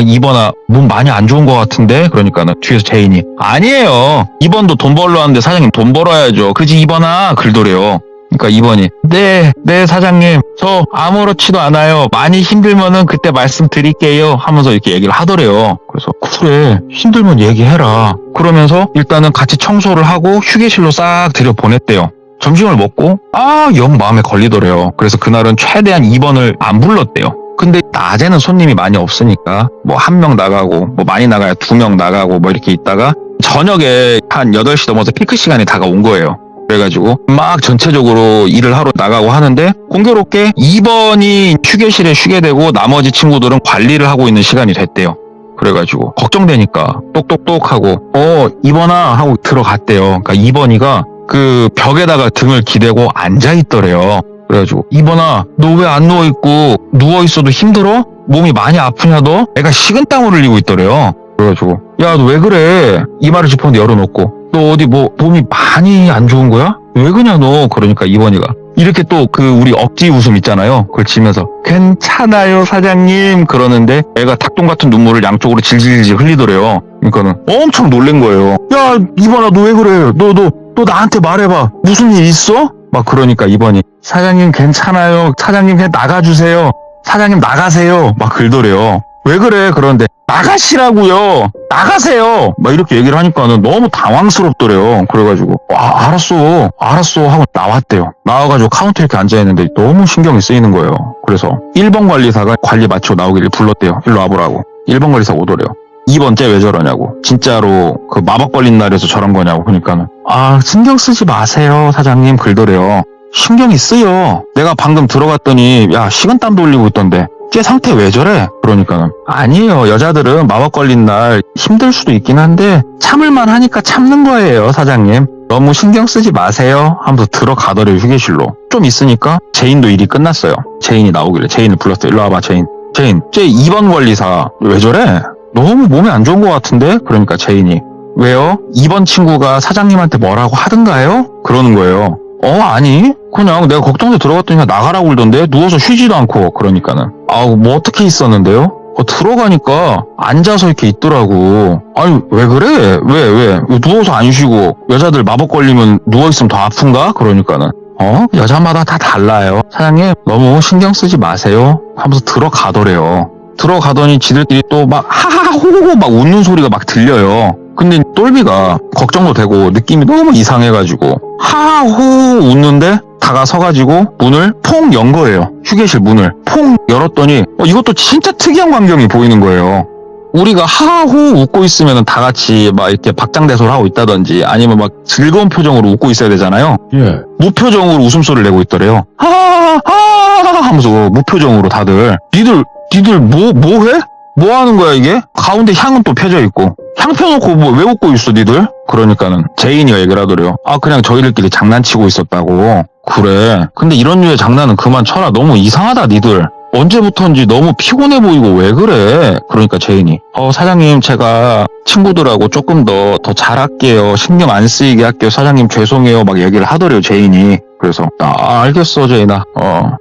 이번아 몸 많이 안 좋은 것 같은데? 그러니까는 뒤에서 제인이 아니에요. 이번도 돈 벌러 왔는데 사장님 돈 벌어야죠. 그지 이번아? 그러더래요. 그러니까 2번이 네 사장님 저 아무렇지도 않아요. 많이 힘들면은 그때 말씀드릴게요 하면서 이렇게 얘기를 하더래요. 그래서 그래 힘들면 얘기해라. 그러면서 일단은 같이 청소를 하고 휴게실로 싹 들여보냈대요. 점심을 먹고 영 마음에 걸리더래요. 그래서 그날은 최대한 2번을 안 불렀대요. 근데 낮에는 손님이 많이 없으니까 뭐 1명 나가고 뭐 많이 나가야 2명 나가고 뭐 이렇게 있다가 저녁에 한 8시 넘어서 피크 시간이 다가온 거예요. 그래가지고 막 전체적으로 일을 하러 나가고 하는데 공교롭게 2번이 휴게실에 쉬게 되고 나머지 친구들은 관리를 하고 있는 시간이 됐대요. 그래가지고 걱정되니까 똑똑똑 하고 이번아 하고 들어갔대요. 그러니까 이번이가 그 벽에다가 등을 기대고 앉아있더래요. 그래가지고 이번아 너 왜 안 누워있고 누워있어도 힘들어? 몸이 많이 아프냐 너? 애가 식은땀을 흘리고 있더래요. 그래가지고 야 너 왜 그래? 이마를 짚었는데 열어놓고 너 어디 뭐 몸이 많이 안 좋은 거야? 왜 그냐 너? 그러니까 이번이가 이렇게 또 그 우리 억지 웃음 있잖아요. 그걸 지면서 괜찮아요 사장님 그러는데 애가 닭똥 같은 눈물을 양쪽으로 질질질 흘리더래요. 그러니까는 엄청 놀란 거예요. 야 이번아 너 왜 그래? 너 나한테 말해봐. 무슨 일 있어? 막 그러니까 이번이 사장님 괜찮아요. 사장님 그냥 나가주세요. 사장님 나가세요. 막 그러더래요. 왜 그래? 그런데 나가시라고요. 나가세요. 막 이렇게 얘기를 하니까는 너무 당황스럽더래요. 그래가지고 알았어 하고 나왔대요. 나와가지고 카운터에 이렇게 앉아있는데 너무 신경이 쓰이는 거예요. 그래서 1번 관리사가 관리 마치고 나오기를 불렀대요. 일로 와보라고. 1번 관리사 오더래요. 2번째 왜 저러냐고. 진짜로 그 마법 걸린 날에서 저런 거냐고. 그러니까는 신경 쓰지 마세요 사장님 그러더래요. 신경이 쓰여. 내가 방금 들어갔더니 야 식은땀 돌리고 있던데 쟤 상태 왜 저래? 그러니까는 아니에요. 여자들은 마법 걸린 날 힘들 수도 있긴 한데 참을만 하니까 참는 거예요 사장님. 너무 신경 쓰지 마세요 하면서 들어가더래요 휴게실로. 좀 있으니까 제인도 일이 끝났어요. 제인이 나오길래 제인을 불렀어요. 일로 와봐 제인. 쟤 2번 관리사 왜 저래? 너무 몸이 안 좋은 것 같은데? 그러니까 제인이 왜요? 2번 친구가 사장님한테 뭐라고 하던가요? 그러는 거예요. 아니 그냥 내가 걱정돼 들어갔더니 나가라고 그러던데 누워서 쉬지도 않고. 그러니까는 뭐 어떻게 있었는데요? 들어가니까 앉아서 이렇게 있더라고. 아니 왜 그래? 왜 누워서 안 쉬고 여자들 마법 걸리면 누워있으면 더 아픈가? 그러니까는 여자마다 다 달라요 사장님 너무 신경 쓰지 마세요 하면서 들어가더래요. 들어가더니 지들끼리 또 막 하하호호 막 웃는 소리가 막 들려요. 근데 똘비가 걱정도 되고 느낌이 너무 이상해가지고 하하호 웃는데 다가서가지고 문을 퐁 연 거예요. 휴게실 문을 퐁 열었더니 이것도 진짜 특이한 광경이 보이는 거예요. 우리가 하하호 웃고 있으면 다 같이 막 이렇게 박장대소를 하고 있다든지 아니면 막 즐거운 표정으로 웃고 있어야 되잖아요. 예. 무표정으로 웃음소리를 내고 있더래요. 하하하 하면서 무표정으로 다들 니들 뭐 해? 뭐 하는 거야 이게? 가운데 향은 또 펴져 있고 향 펴놓고 뭐 왜 웃고 있어 니들? 그러니까는 제인이가 얘기를 하더래요. 그냥 저희들끼리 장난치고 있었다고. 그래 근데 이런 류의 장난은 그만 쳐라. 너무 이상하다 니들. 언제부턴지 너무 피곤해 보이고 왜 그래? 그러니까 제인이 사장님 제가 친구들하고 조금 더 잘할게요. 신경 안 쓰이게 할게요. 사장님 죄송해요. 막 얘기를 하더래요 제인이. 그래서 알겠어 제인아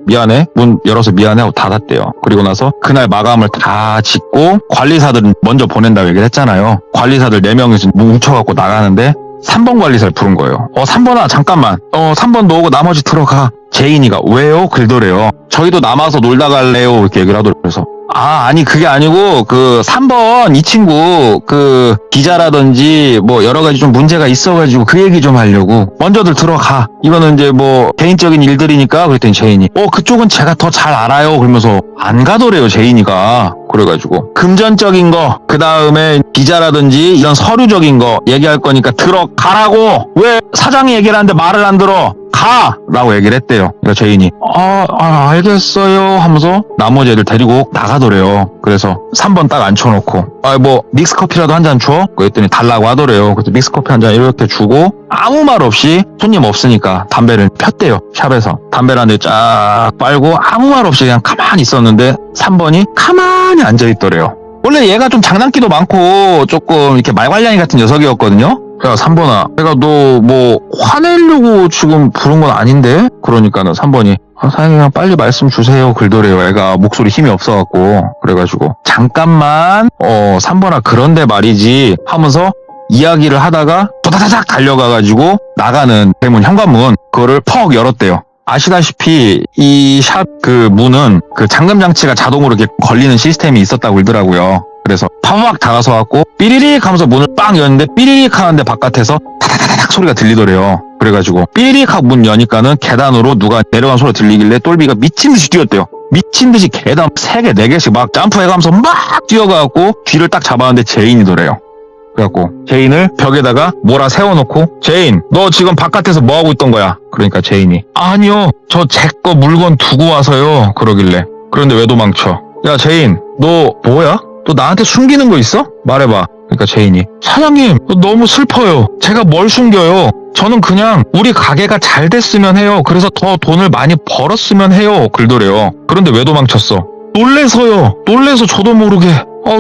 미안해 문 열어서 미안해 하고 닫았대요. 그리고 나서 그날 마감을 다 짓고 관리사들은 먼저 보낸다고 얘기를 했잖아요. 관리사들 4명이서 뭉쳐갖고 나가는데 3번 관리사를 부른 거예요. 3번아 잠깐만 3번 너 오고 나머지 들어가. 제인이가 왜요? 그러더래요. 저희도 남아서 놀다 갈래요 이렇게 얘기를 하더래요. 그래서 아니 그게 아니고 그 3번 이 친구 그 비자라든지 뭐 여러 가지 좀 문제가 있어가지고 그 얘기 좀 하려고 먼저들 들어가. 이거는 이제 뭐 개인적인 일들이니까. 그랬더니 제인이 그쪽은 제가 더 잘 알아요 그러면서 안 가더래요 제인이가. 그래가지고 금전적인 거 그 다음에 비자라든지 이런 서류적인 거 얘기할 거니까 들어가라고. 왜 사장이 얘기를 하는데 말을 안 들어? 가! 라고 얘기를 했대요. 그러니까 제인이 알겠어요 하면서 나머지 애들 데리고 나가더래요. 그래서 3번 딱 앉혀놓고 뭐 믹스커피라도 한 잔 줘? 그랬더니 달라고 하더래요. 그래서 믹스커피 한 잔 이렇게 주고 아무 말 없이 손님 없으니까 담배를 폈대요. 샵에서 담배를 한 대 쫙 빨고 아무 말 없이 그냥 가만히 있었는데 3번이 가만히 앉아있더래요. 원래 얘가 좀 장난기도 많고 조금 이렇게 말괄량이 같은 녀석이었거든요. 야 3번아 내가 너 뭐 화내려고 지금 부른 건 아닌데? 그러니까는 3번이 사장님 그냥 빨리 말씀 주세요 그러더래요. 애가 목소리 힘이 없어갖고. 그래가지고 잠깐만 3번아 그런데 말이지 하면서 이야기를 하다가 도다다닥 달려가가지고 나가는 대문 현관문 그거를 퍽 열었대요. 아시다시피 이 샵 그 문은 그 잠금 장치가 자동으로 이렇게 걸리는 시스템이 있었다고 그러더라고요. 그래서 파박 다가서 갖고 삐리릭 하면서 문을 빵 열었는데 삐리릭 하는데 바깥에서 타다다닥 소리가 들리더래요. 그래가지고 삐리릭 하고 문 여니까는 계단으로 누가 내려간 소리가 들리길래 똘비가 미친듯이 뛰었대요. 미친듯이 계단 3개 4개씩 막 점프해가면서 막 뛰어가갖고 뒤를 딱 잡았는데 제인이더래요. 그래갖고 제인을 벽에다가 몰아 세워놓고 제인 너 지금 바깥에서 뭐하고 있던 거야? 그러니까 제인이 아니요 저 제 거 물건 두고 와서요 그러길래 그런데 왜 도망쳐? 야 제인 너 뭐야? 너 나한테 숨기는 거 있어? 말해봐. 그러니까 제인이, 사장님, 너무 슬퍼요. 제가 뭘 숨겨요? 저는 그냥 우리 가게가 잘 됐으면 해요. 그래서 더 돈을 많이 벌었으면 해요. 그러더래요. 그런데 왜 도망쳤어? 놀래서요. 놀래서 저도 모르게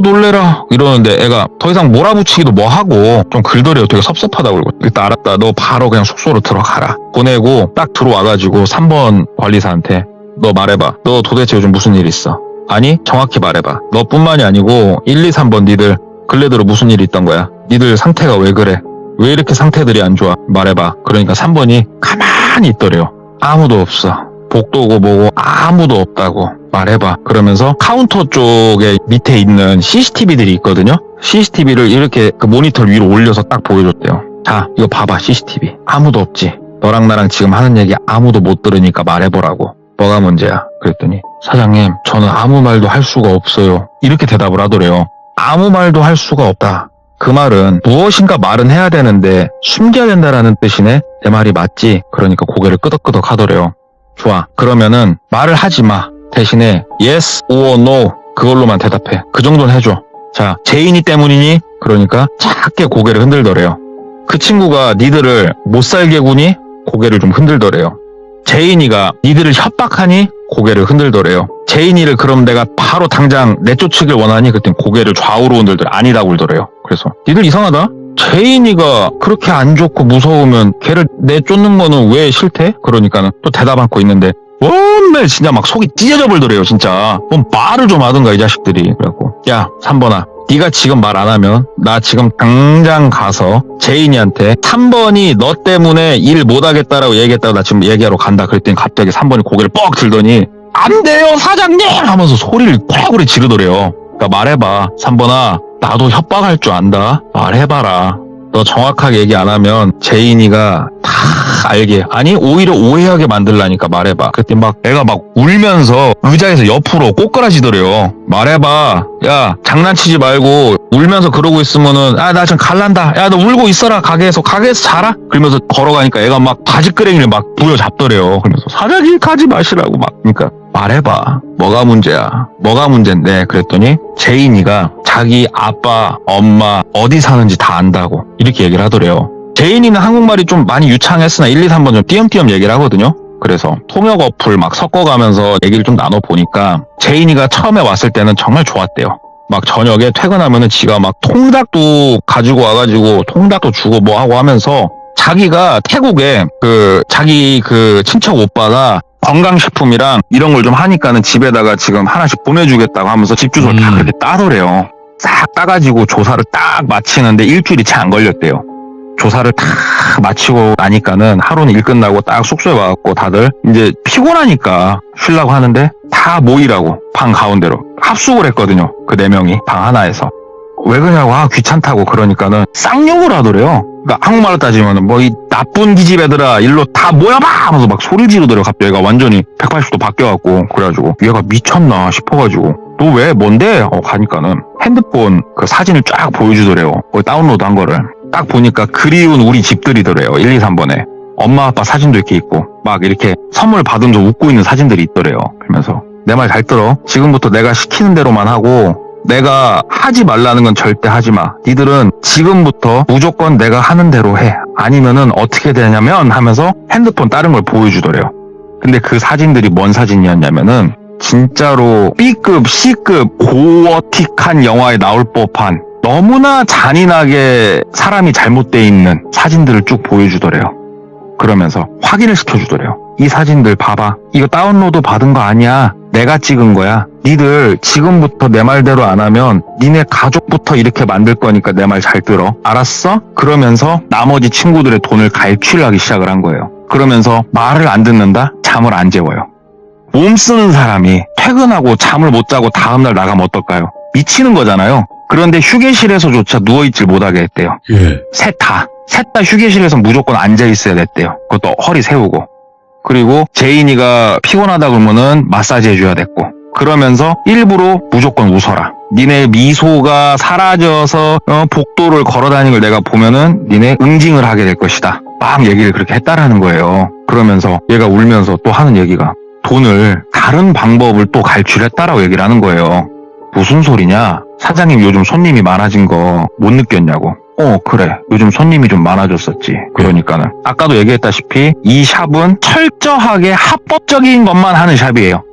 놀래라 이러는데 애가 더 이상 몰아붙이기도 뭐하고 좀 글더래요. 되게 섭섭하다고 그러고, 일단 알았다. 너 바로 그냥 숙소로 들어가라. 보내고 딱 들어와가지고 3번 관리사한테, 너 말해봐. 너 도대체 요즘 무슨 일 있어? 아니 정확히 말해봐. 너뿐만이 아니고 1, 2, 3번 니들 근래 들어 무슨 일이 있던 거야? 니들 상태가 왜 그래? 왜 이렇게 상태들이 안 좋아? 말해봐. 그러니까 3번이 가만히 있더래요. 아무도 없어. 복도고 뭐고 아무도 없다고. 말해봐. 그러면서 카운터 쪽에 밑에 있는 CCTV들이 있거든요. CCTV를 이렇게 그 모니터 위로 올려서 딱 보여줬대요. 자, 이거 봐봐. CCTV. 아무도 없지. 너랑 나랑 지금 하는 얘기 아무도 못 들으니까 말해보라고. 뭐가 문제야? 그랬더니, 사장님, 저는 아무 말도 할 수가 없어요. 이렇게 대답을 하더래요. 아무 말도 할 수가 없다. 그 말은 무엇인가 말은 해야 되는데 숨겨야 된다라는 뜻이네. 내 말이 맞지? 그러니까 고개를 끄덕끄덕 하더래요. 좋아. 그러면은 말을 하지 마. 대신에 yes or no 그걸로만 대답해. 그 정도는 해줘. 자, 제인이 때문이니? 그러니까 작게 고개를 흔들더래요. 그 친구가 니들을 못살게 구니? 고개를 좀 흔들더래요. 제인이가 니들을 협박하니? 고개를 흔들더래요. 제인이를 그럼 내가 바로 당장 내쫓으길 원하니? 그땐 고개를 좌우로 흔들더래. 아니라고 그러더래요. 그래서 니들 이상하다? 제인이가 그렇게 안 좋고 무서우면 걔를 내쫓는 거는 왜 싫대? 그러니까는 또 대답 않고 있는데 원래 진짜 막 속이 찢어져 버리더래요. 진짜 뭔 말을 좀 하든가 이 자식들이. 그래갖고, 야 3번아, 네가 지금 말 안 하면 나 지금 당장 가서 제인이한테 3번이 너 때문에 일 못하겠다라고 얘기했다고 나 지금 얘기하러 간다. 그랬더니 갑자기 3번이 고개를 뻑 들더니 안 돼요 사장님 하면서 소리를 고래고래 지르더래요. 그러니까 말해봐. 3번아, 나도 협박할 줄 안다. 말해봐라. 너 정확하게 얘기 안 하면 제인이가 다 알게, 아니 오히려 오해하게 만들라니까 말해봐. 그때 막 애가 막 울면서 의자에서 옆으로 꼬꾸라지더래요. 말해봐. 야 장난치지 말고 울면서 그러고 있으면은 나 지금 갈란다. 야 너 울고 있어라. 가게에서 자라. 그러면서 걸어가니까 애가 막 바지끄레기를 막 부여잡더래요. 그러면서 사장님 가지 마시라고 막. 그러니까 말해봐. 뭐가 문제야? 뭐가 문제인데? 그랬더니 제인이가 자기 아빠, 엄마 어디 사는지 다 안다고 이렇게 얘기를 하더래요. 제인이는 한국말이 좀 많이 유창했으나 1, 2, 3번 좀 띄엄띄엄 얘기를 하거든요. 그래서 통역 어플 막 섞어가면서 얘기를 좀 나눠보니까 제인이가 처음에 왔을 때는 정말 좋았대요. 막 저녁에 퇴근하면은 지가 막 통닭도 가지고 와가지고 통닭도 주고 뭐 하고 하면서 자기가 태국에 자기 친척 오빠가 건강식품이랑 이런 걸 좀 하니까는 집에다가 지금 하나씩 보내주겠다고 하면서 집 주소를 다 그렇게 따더래요. 싹 따가지고 조사를 딱 마치는데 일주일이 채 안 걸렸대요. 조사를 다 마치고 나니까는 하루는 일 끝나고 딱 숙소에 와갖고 다들 이제 피곤하니까 쉬려고 하는데 다 모이라고 방 가운데로 합숙을 했거든요. 그 4명이 방 하나에서. 왜 그러냐고, 귀찮다고. 그러니까는 쌍욕을 하더래요. 그러니까 한국말로 따지면은 뭐 이 나쁜 기집애들아 일로 다 모여봐 하면서 막 소리 지르더래요. 갑자기 얘가 완전히 180도 바뀌어갖고. 그래가지고 얘가 미쳤나 싶어가지고 너 왜 뭔데? 가니까는 핸드폰 그 사진을 쫙 보여주더래요. 거기 다운로드 한 거를 딱 보니까 그리운 우리 집들이더래요. 1, 2, 3번에 엄마 아빠 사진도 이렇게 있고 막 이렇게 선물 받으면서 웃고 있는 사진들이 있더래요. 그러면서 내 말 잘 들어. 지금부터 내가 시키는 대로만 하고 내가 하지 말라는 건 절대 하지 마. 니들은 지금부터 무조건 내가 하는 대로 해. 아니면은 어떻게 되냐면 하면서 핸드폰 다른 걸 보여주더래요. 근데 그 사진들이 뭔 사진이었냐면은 진짜로 B급, C급 고어틱한 영화에 나올 법한 너무나 잔인하게 사람이 잘못돼 있는 사진들을 쭉 보여주더래요. 그러면서 확인을 시켜주더래요. 이 사진들 봐봐. 이거 다운로드 받은 거 아니야. 내가 찍은 거야. 니들 지금부터 내 말대로 안 하면 니네 가족부터 이렇게 만들 거니까 내 말 잘 들어. 알았어? 그러면서 나머지 친구들의 돈을 갈취를 하기 시작을 한 거예요. 그러면서 말을 안 듣는다? 잠을 안 재워요. 몸 쓰는 사람이 퇴근하고 잠을 못 자고 다음날 나가면 어떨까요? 미치는 거잖아요. 그런데 휴게실에서조차 누워있질 못하게 했대요. 셋 다 휴게실에서 무조건 앉아있어야 됐대요. 그것도 허리 세우고. 그리고 제인이가 피곤하다 그러면은 마사지 해줘야 됐고. 그러면서 일부러 무조건 웃어라. 니네 미소가 사라져서 복도를 걸어다니는 걸 내가 보면은 니네 응징을 하게 될 것이다. 막 얘기를 그렇게 했다라는 거예요. 그러면서 얘가 울면서 또 하는 얘기가 돈을 다른 방법을 또 갈취했다라고 얘기를 하는 거예요. 무슨 소리냐? 사장님 요즘 손님이 많아진 거 못 느꼈냐고. 그래. 요즘 손님이 좀 많아졌었지. 그러니까는 아까도 얘기했다시피 이 샵은 철저하게 합법적인 것만 하는 샵이에요.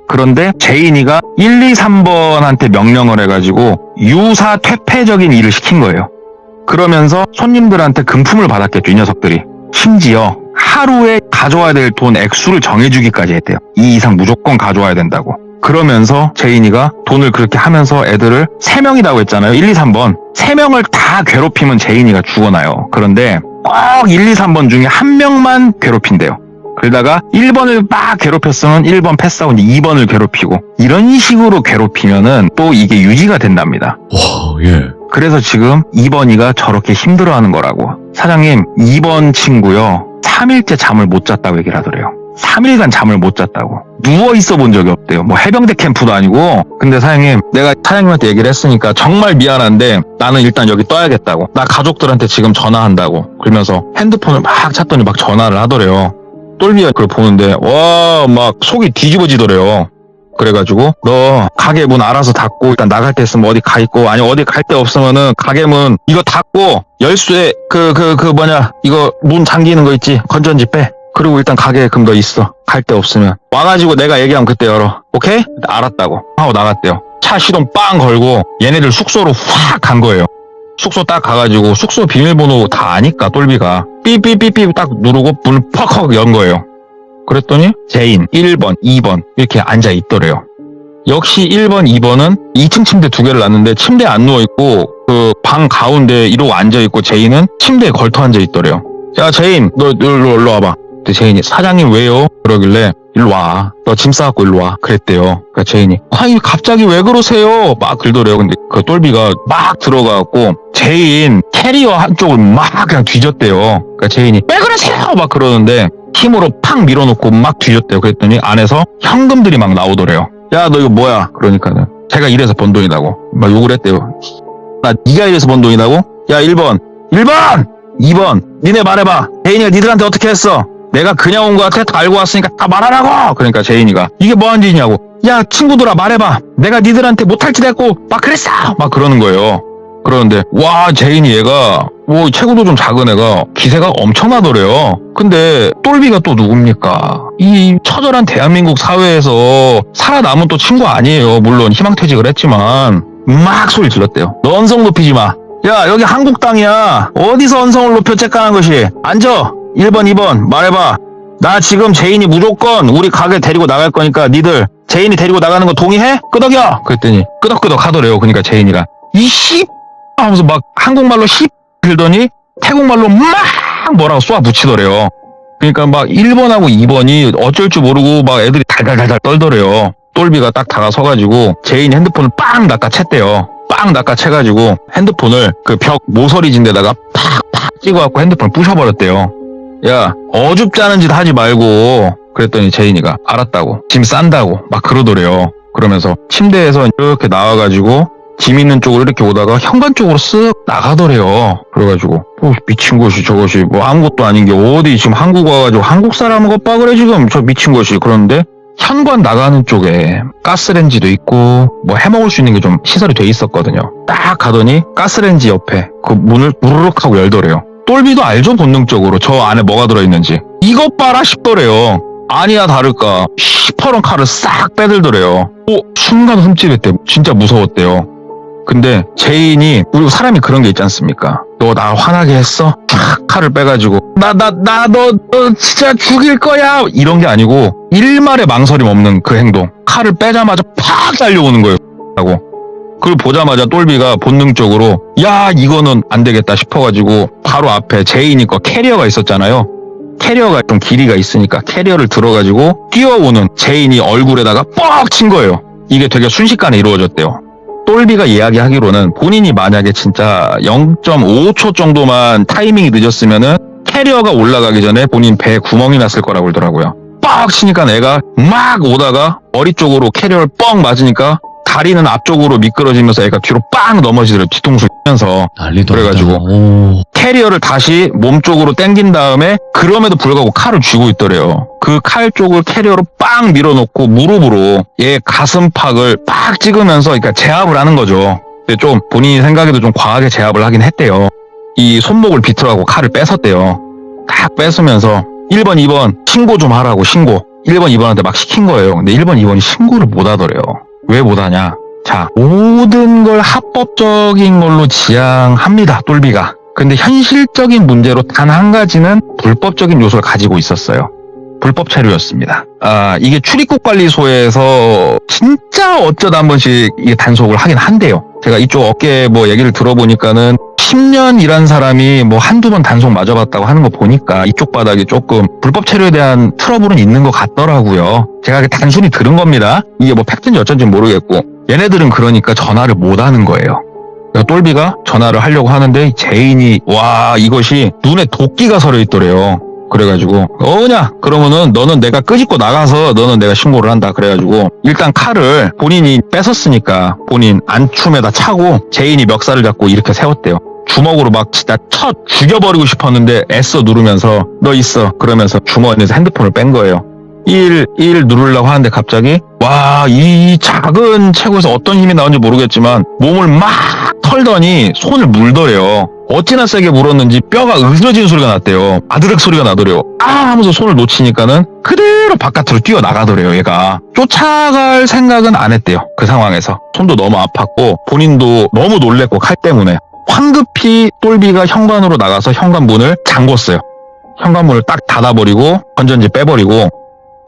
그런데 제인이가 1, 2, 3번한테 명령을 해가지고 유사 퇴폐적인 일을 시킨 거예요. 그러면서 손님들한테 금품을 받았겠죠, 이 녀석들이. 심지어 하루에 가져와야 될 돈 액수를 정해주기까지 했대요. 이 이상 무조건 가져와야 된다고. 그러면서 제인이가 돈을 그렇게 하면서 애들을 3명이라고 했잖아요. 1, 2, 3번. 3명을 다 괴롭히면 제인이가 죽어나요. 그런데 꼭 1, 2, 3번 중에 1명만 괴롭힌대요. 그러다가 1번을 막 괴롭혔으면 1번 패스하고 2번을 괴롭히고 이런 식으로 괴롭히면은 또 이게 유지가 된답니다. 와, 예. 그래서 지금 2번이가 저렇게 힘들어하는 거라고. 사장님, 2번 친구요. 3일째 잠을 못 잤다고 얘기를 하더래요. 3일간 잠을 못 잤다고. 누워있어 본 적이 없대요. 뭐 해병대 캠프도 아니고. 근데 사장님, 내가 사장님한테 얘기를 했으니까 정말 미안한데 나는 일단 여기 떠야겠다고. 나 가족들한테 지금 전화한다고. 그러면서 핸드폰을 막 찾더니 막 전화를 하더래요. 똘비가 그걸 보는데 와, 막 속이 뒤집어지더래요. 그래가지고 너 가게 문 알아서 닫고 일단 나갈 때 있으면 어디 가 있고, 아니 어디 갈 데 없으면은 가게 문 이거 닫고 열쇠 이거 문 잠기는 거 있지, 건전지 빼. 그리고 일단 가게에 그럼 너 있어. 갈 데 없으면 와가지고 내가 얘기하면 그때 열어. 오케이? 알았다고 하고 나갔대요. 차 시동 빵 걸고 얘네들 숙소로 확 간 거예요. 숙소 딱 가가지고 숙소 비밀번호 다 아니까 똘비가 삐삐삐삐 딱 누르고 문을 퍽퍽 연 거예요. 그랬더니 제인 1번, 2번 이렇게 앉아 있더래요. 역시 1번, 2번은 2층 침대 2개를 놨는데 침대에 안 누워있고 그 방 가운데 이러고 앉아있고 제인은 침대에 걸터 앉아있더래요. 야 제인, 너 일로 와봐. 근데 제인이 사장님 왜요? 그러길래 일로 와. 너 짐 싸갖고 일로 와. 그랬대요. 그러니까 제인이 아니 갑자기 왜 그러세요? 막 그러더래요. 근데 그 똘비가 막 들어가갖고 제인 캐리어 한쪽을 막 그냥 뒤졌대요. 그러니까 제인이 왜 그러세요? 막 그러는데 힘으로 팍 밀어놓고 막 뒤졌대요. 그랬더니 안에서 현금들이 막 나오더래요. 야 너 이거 뭐야? 그러니까는 제가 이래서 번 돈이라고 막 욕을 했대요. 나 네가 이래서 번 돈이라고? 야 1번 2번 니네 말해봐. 제인이가 니들한테 어떻게 했어? 내가 그냥 온 거 같아? 다 알고 왔으니까 다 말하라고. 그러니까 제인이가 이게 뭐하는 짓이냐고. 야 친구들아 말해봐. 내가 니들한테 못할 짓 했고 막 그랬어. 막 그러는 거예요. 그러는데 와 제인이 얘가 뭐 체구도 좀 작은 애가 기세가 엄청나더래요. 근데 똘비가 또 누굽니까? 이 처절한 대한민국 사회에서 살아남은 또 친구 아니에요. 물론 희망퇴직을 했지만 막 소리 질렀대요. 너 언성 높이지 마. 야 여기 한국 땅이야. 어디서 언성을 높여 쬐깐한 것이. 앉아. 1번 2번 말해봐. 나 지금 제인이 무조건 우리 가게 데리고 나갈 거니까 니들 제인이 데리고 나가는 거 동의해? 끄덕여. 그랬더니 끄덕끄덕 하더래요. 그러니까 제인이가 이씨 하면서 막 한국말로 씨 들더니 태국말로 막 뭐라고 쏘아 붙이더래요. 그러니까 막 1번하고 2번이 어쩔 줄 모르고 막 애들이 달달달달 떨더래요. 똘비가 딱 다가서가지고 제인이 핸드폰을 빵 낚아챘대요. 빵 낚아채가지고 핸드폰을 그 벽 모서리진 데다가 팍팍 찍어갖고 핸드폰을 부셔버렸대요. 야 어줍잖은 짓 하지 말고. 그랬더니 제인이가 알았다고 짐 싼다고 막 그러더래요. 그러면서 침대에서 이렇게 나와가지고 짐 있는 쪽으로 이렇게 오다가 현관 쪽으로 쓱 나가더래요. 그래가지고 미친 것이 저것이 뭐 아무것도 아닌 게 어디 지금 한국 와가지고 한국 사람은 것봐 그래 지금 저 미친 것이. 그런데 현관 나가는 쪽에 가스레인지도 있고 뭐 해먹을 수 있는 게 좀 시설이 돼 있었거든요. 딱 가더니 가스레인지 옆에 그 문을 우르륵 하고 열더래요. 똘비도 알죠 본능적으로 저 안에 뭐가 들어있는지. 이것 봐라 싶더래요. 아니야 다를까 시퍼런 칼을 싹 빼들더래요. 순간 흠집했대요. 진짜 무서웠대요. 근데 제인이 우리 사람이 그런 게 있지 않습니까? 너 나 화나게 했어? 탁 칼을 빼가지고 너 진짜 죽일 거야 이런 게 아니고 일말의 망설임 없는 그 행동. 칼을 빼자마자 팍 달려오는 거예요. 하고 그걸 보자마자 똘비가 본능적으로 야 이거는 안 되겠다 싶어가지고 바로 앞에 제인이 거 캐리어가 있었잖아요. 캐리어가 좀 길이가 있으니까 캐리어를 들어가지고 뛰어오는 제인이 얼굴에다가 뻑 친 거예요. 이게 되게 순식간에 이루어졌대요. 똘비가 이야기하기로는 본인이 만약에 진짜 0.5초 정도만 타이밍이 늦었으면은 캐리어가 올라가기 전에 본인 배에 구멍이 났을 거라고 그러더라고요. 빡 치니까 애가 막 오다가 머리 쪽으로 캐리어를 뻥 맞으니까 다리는 앞쪽으로 미끄러지면서 애가 뒤로 빵 넘어지더래요. 뒤통수 면서. 난리도 그래가지고 아니다. 캐리어를 다시 몸 쪽으로 당긴 다음에 그럼에도 불구하고 칼을 쥐고 있더래요. 그 칼 쪽을 캐리어로 빵 밀어놓고 무릎으로 얘 가슴팍을 빡 찍으면서 그러니까 제압을 하는 거죠. 근데 좀 본인이 생각에도 좀 과하게 제압을 하긴 했대요. 이 손목을 비틀어가고 칼을 뺏었대요. 딱 뺏으면서 1번, 2번 신고 좀 하라고 신고. 1번, 2번한테 막 시킨 거예요. 근데 1번, 2번이 신고를 못 하더래요. 왜 못 하냐? 자, 모든 걸 합법적인 걸로 지향합니다, 똘비가. 근데 현실적인 문제로 단 한 가지는 불법적인 요소를 가지고 있었어요. 불법 체류였습니다. 이게 출입국관리소에서 진짜 어쩌다 한 번씩 이게 단속을 하긴 한대요. 제가 이쪽 업계 뭐 얘기를 들어보니까는 10년 일한 사람이 뭐 한두 번 단속 맞아봤다고 하는 거 보니까 이쪽 바닥에 조금 불법 체류에 대한 트러블은 있는 것 같더라고요. 제가 단순히 들은 겁니다. 이게 뭐 팩트인지 어쩐지 모르겠고. 얘네들은 그러니까 전화를 못 하는 거예요. 똘비가 전화를 하려고 하는데 제인이 와 이것이 눈에 도끼가 서려 있더래요. 그래가지고 어냐 그러면은 너는 내가 끄집고 나가서 너는 내가 신고를 한다. 그래가지고 일단 칼을 본인이 뺏었으니까 본인 안춤에다 차고 제인이 멱살을 잡고 이렇게 세웠대요. 주먹으로 막 진짜 쳐 죽여버리고 싶었는데 애써 누르면서 너 있어 그러면서 주머니에서 핸드폰을 뺀 거예요. 1 누르려고 하는데 갑자기 와 이 작은 체구에서 어떤 힘이 나온지 모르겠지만 몸을 막 털더니 손을 물더래요. 어찌나 세게 물었는지 뼈가 으스러지는 소리가 났대요. 아드륵 소리가 나더래요. 하면서 손을 놓치니까는 그대로 바깥으로 뛰어나가더래요. 얘가 쫓아갈 생각은 안 했대요. 그 상황에서 손도 너무 아팠고 본인도 너무 놀랬고 칼 때문에 황급히 똘비가 현관으로 나가서 현관문을 잠궜어요. 현관문을 딱 닫아버리고 건전지 빼버리고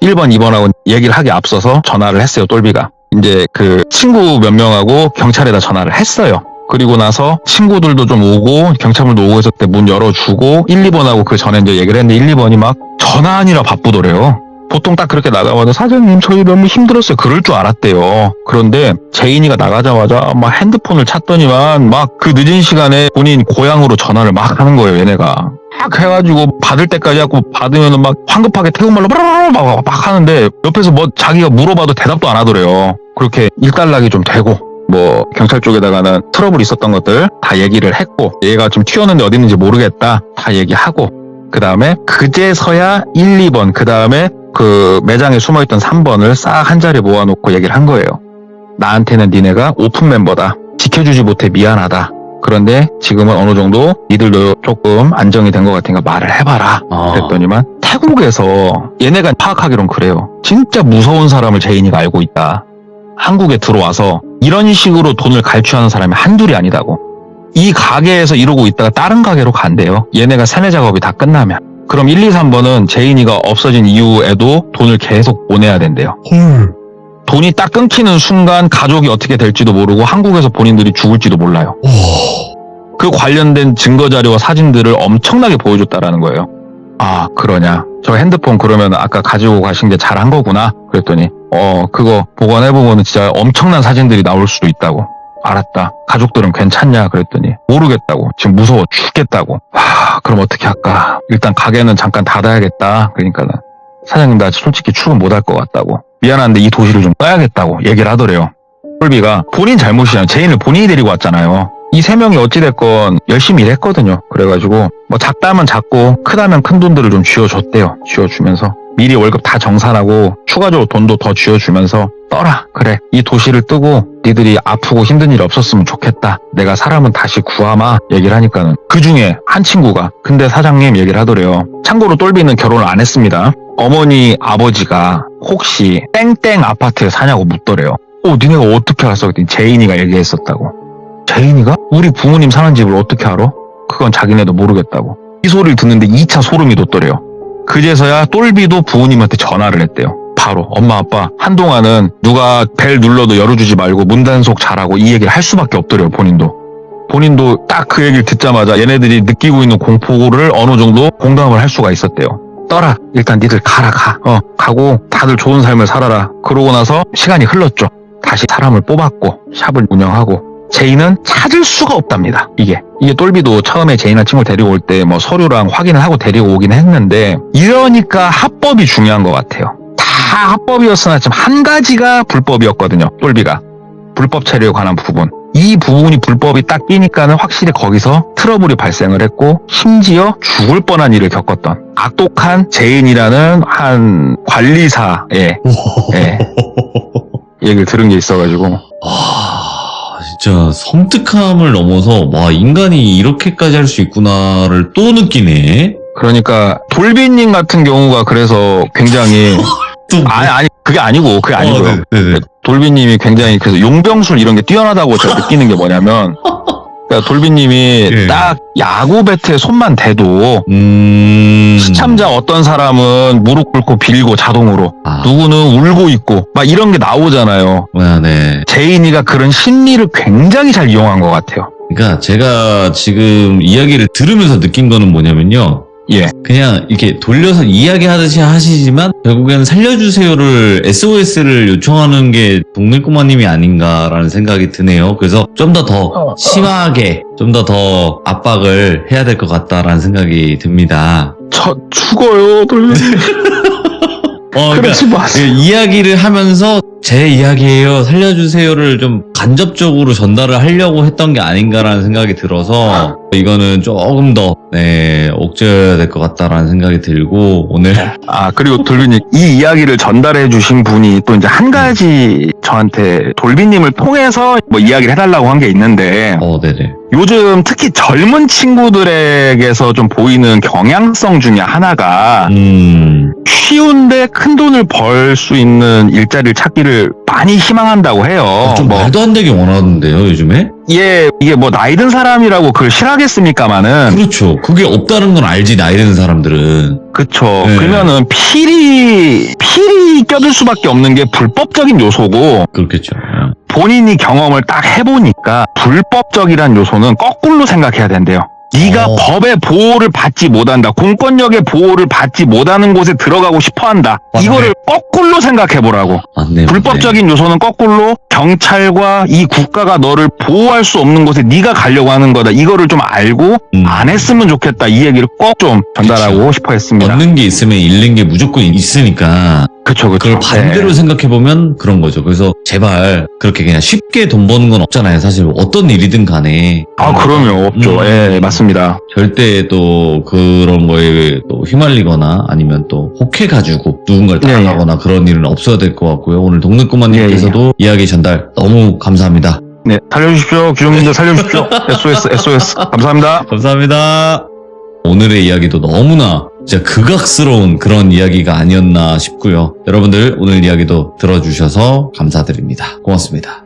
1번, 2번하고 얘기를 하기 앞서서 전화를 했어요, 똘비가. 이제 그 친구 몇 명하고 경찰에다 전화를 했어요. 그리고 나서 친구들도 좀 오고 경찰분도 오고 했을 때 문 열어주고 1, 2번하고 그 전에 이제 얘기를 했는데 1, 2번이 막 전화하느라 바쁘더래요. 보통 딱 그렇게 나가면 사장님 저희 너무 힘들었어요. 그럴 줄 알았대요. 그런데 제인이가 나가자마자 막 핸드폰을 찾더니만 막 그 늦은 시간에 본인 고향으로 전화를 막 하는 거예요, 얘네가. 막 해가지고 받을 때까지 하고 받으면은 막 황급하게 태국말로 막 하는데 옆에서 뭐 자기가 물어봐도 대답도 안 하더래요. 그렇게 일단락이 좀 되고 뭐 경찰 쪽에다가는 트러블이 있었던 것들 다 얘기를 했고 얘가 좀 튀었는데 어디 있는지 모르겠다 다 얘기하고 그 다음에 그제서야 1, 2번 그 다음에 그 매장에 숨어있던 3번을 싹 한 자리에 모아놓고 얘기를 한 거예요. 나한테는 니네가 오픈 멤버다. 지켜주지 못해 미안하다. 그런데 지금은 어느 정도 니들도 조금 안정이 된 것 같으니까 말을 해봐라. 그랬더니만 태국에서 얘네가 파악하기론 그래요. 진짜 무서운 사람을 제인이가 알고 있다. 한국에 들어와서 이런 식으로 돈을 갈취하는 사람이 한둘이 아니다고. 이 가게에서 이러고 있다가 다른 가게로 간대요. 얘네가 세뇌 작업이 다 끝나면. 그럼 1, 2, 3번은 제인이가 없어진 이후에도 돈을 계속 보내야 된대요. 헐. 돈이 딱 끊기는 순간 가족이 어떻게 될지도 모르고 한국에서 본인들이 죽을지도 몰라요. 그 관련된 증거자료와 사진들을 엄청나게 보여줬다라는 거예요. 아 그러냐 저 핸드폰 그러면 아까 가지고 가신 게 잘한 거구나 그랬더니 그거 보관해보면 진짜 엄청난 사진들이 나올 수도 있다고. 알았다. 가족들은 괜찮냐 그랬더니 모르겠다고. 지금 무서워 죽겠다고. 그럼 어떻게 할까. 일단 가게는 잠깐 닫아야겠다. 그러니까는 사장님 나 솔직히 출근 못할 것 같다고. 미안한데 이 도시를 좀 떠야겠다고 얘기를 하더래요. 똘비가 본인 잘못이잖아요. 제인을 본인이 데리고 왔잖아요. 이 세 명이 어찌됐건 열심히 일했거든요. 그래가지고 뭐 작다면 작고 크다면 큰 돈들을 좀 쥐어줬대요. 쥐어주면서 미리 월급 다 정산하고 추가적으로 돈도 더 쥐어주면서 떠라. 그래 이 도시를 뜨고 니들이 아프고 힘든 일 없었으면 좋겠다. 내가 사람은 다시 구하마 얘기를 하니까는 그중에 한 친구가 근데 사장님 얘기를 하더래요. 참고로 똘비는 결혼을 안 했습니다. 어머니 아버지가 혹시 땡땡 아파트에 사냐고 묻더래요. 니네가 어떻게 알았어? 그랬더니 제인이가 얘기했었다고. 제인이가? 우리 부모님 사는 집을 어떻게 알아? 그건 자기네도 모르겠다고. 이 소리를 듣는데 2차 소름이 돋더래요. 그제서야 똘비도 부모님한테 전화를 했대요. 바로 엄마 아빠 한동안은 누가 벨 눌러도 열어주지 말고 문단속 잘하고 이 얘기를 할 수밖에 없더래요. 본인도 딱 그 얘기를 듣자마자 얘네들이 느끼고 있는 공포를 어느 정도 공감을 할 수가 있었대요. 떠라. 일단 니들 가라 가. 가고 다들 좋은 삶을 살아라. 그러고 나서 시간이 흘렀죠. 다시 사람을 뽑았고 샵을 운영하고 제인은 찾을 수가 없답니다. 이게 똘비도 처음에 제인한 친구를 데리고 올 때 뭐 서류랑 확인을 하고 데리고 오긴 했는데 이러니까 합법이 중요한 것 같아요. 다 합법이었으나 지금 한 가지가 불법이었거든요. 똘비가 불법 체류에 관한 부분. 이 부분이 불법이 딱 끼니까는 확실히 거기서 트러블이 발생을 했고 심지어 죽을 뻔한 일을 겪었던 악독한 제인이라는 한 관리사의 얘기를 들은 게 있어가지고 진짜 섬뜩함을 넘어서 와 인간이 이렇게까지 할 수 있구나를 또 느끼네. 그러니까 돌비님 같은 경우가 그래서 굉장히 또 뭐- 아니 그게 아니고요. 네네. 돌비님이 굉장히 그래서 용병술 이런 게 뛰어나다고 제가 느끼는 게 뭐냐면 그러니까 돌비님이 예. 딱 야구 배트에 손만 대도 시참자 어떤 사람은 무릎 꿇고 빌고 자동으로 아, 누구는 울고 있고 막 이런 게 나오잖아요. 네. 제인이가 그런 심리를 굉장히 잘 이용한 것 같아요. 그러니까 제가 지금 이야기를 들으면서 느낀 거는 뭐냐면요. 예. 그냥 이렇게 돌려서 이야기하듯이 하시지만 결국엔 살려주세요를 SOS를 요청하는 게 동물꼬마님이 아닌가라는 생각이 드네요. 그래서 좀 더 심하게 좀 더 압박을 해야 될 것 같다라는 생각이 듭니다. 저 죽어요, 돌비님. 그러니까 그러지 마세요. 이야기를 하면서 제 이야기예요 살려주세요를 좀 간접적으로 전달을 하려고 했던 게 아닌가라는 생각이 들어서 이거는 조금 더 옥죄어야 될 것 같다라는 생각이 들고 오늘 아, 그리고 돌비님, 이 이야기를 전달해 주신 분이 또 이제 한 가지 저한테 돌비님을 통해서 뭐 이야기를 해달라고 한 게 있는데, 네네. 요즘 특히 젊은 친구들에게서 좀 보이는 경향성 중에 하나가, 쉬운데 큰 돈을 벌 수 있는 일자리를 찾기를 많이 희망한다고 해요. 좀 말도 안 되게 원하는데요 요즘에? 이게 뭐 나이 든 사람이라고 그걸 싫어하겠습니까마는, 그렇죠. 그게 없다는 건 알지 나이 드는 사람들은. 그쵸. 네. 그러면은 필히 껴들 수밖에 없는 게 불법적인 요소고, 그렇겠죠. 본인이 경험을 딱 해보니까 불법적이란 요소는 거꾸로 생각해야 된대요. 네가 법의 보호를 받지 못한다. 공권력의 보호를 받지 못하는 곳에 들어가고 싶어한다. 맞네. 이거를 거꾸로 생각해보라고. 맞네. 불법적인 요소는 거꾸로 경찰과 이 국가가 너를 보호할 수 없는 곳에 네가 가려고 하는 거다. 이거를 좀 알고 안 했으면 좋겠다. 이 얘기를 꼭 좀 전달하고 싶어 했습니다. 얻는 게 있으면 잃는 게 무조건 있으니까 그쵸. 그걸 반대로 네. 생각해보면 그런 거죠. 그래서 제발 그렇게 그냥 쉽게 돈 버는 건 없잖아요. 사실 어떤 일이든 간에. 아, 그럼요. 없죠. 예, 맞습니다. 절대 또 그런 거에 또 휘말리거나 아니면 또 혹해가지고 누군가를 따라가거나 그런 일은 없어야 될 것 같고요. 오늘 동는꼬마님께서도 이야기 전달 너무 감사합니다. 네, 살려주십시오. 규정님들 살려주십시오. SOS. 감사합니다. 감사합니다. 오늘의 이야기도 너무나 진짜 극악스러운 그런 이야기가 아니었나 싶고요. 여러분들 오늘 이야기도 들어주셔서 감사드립니다. 고맙습니다.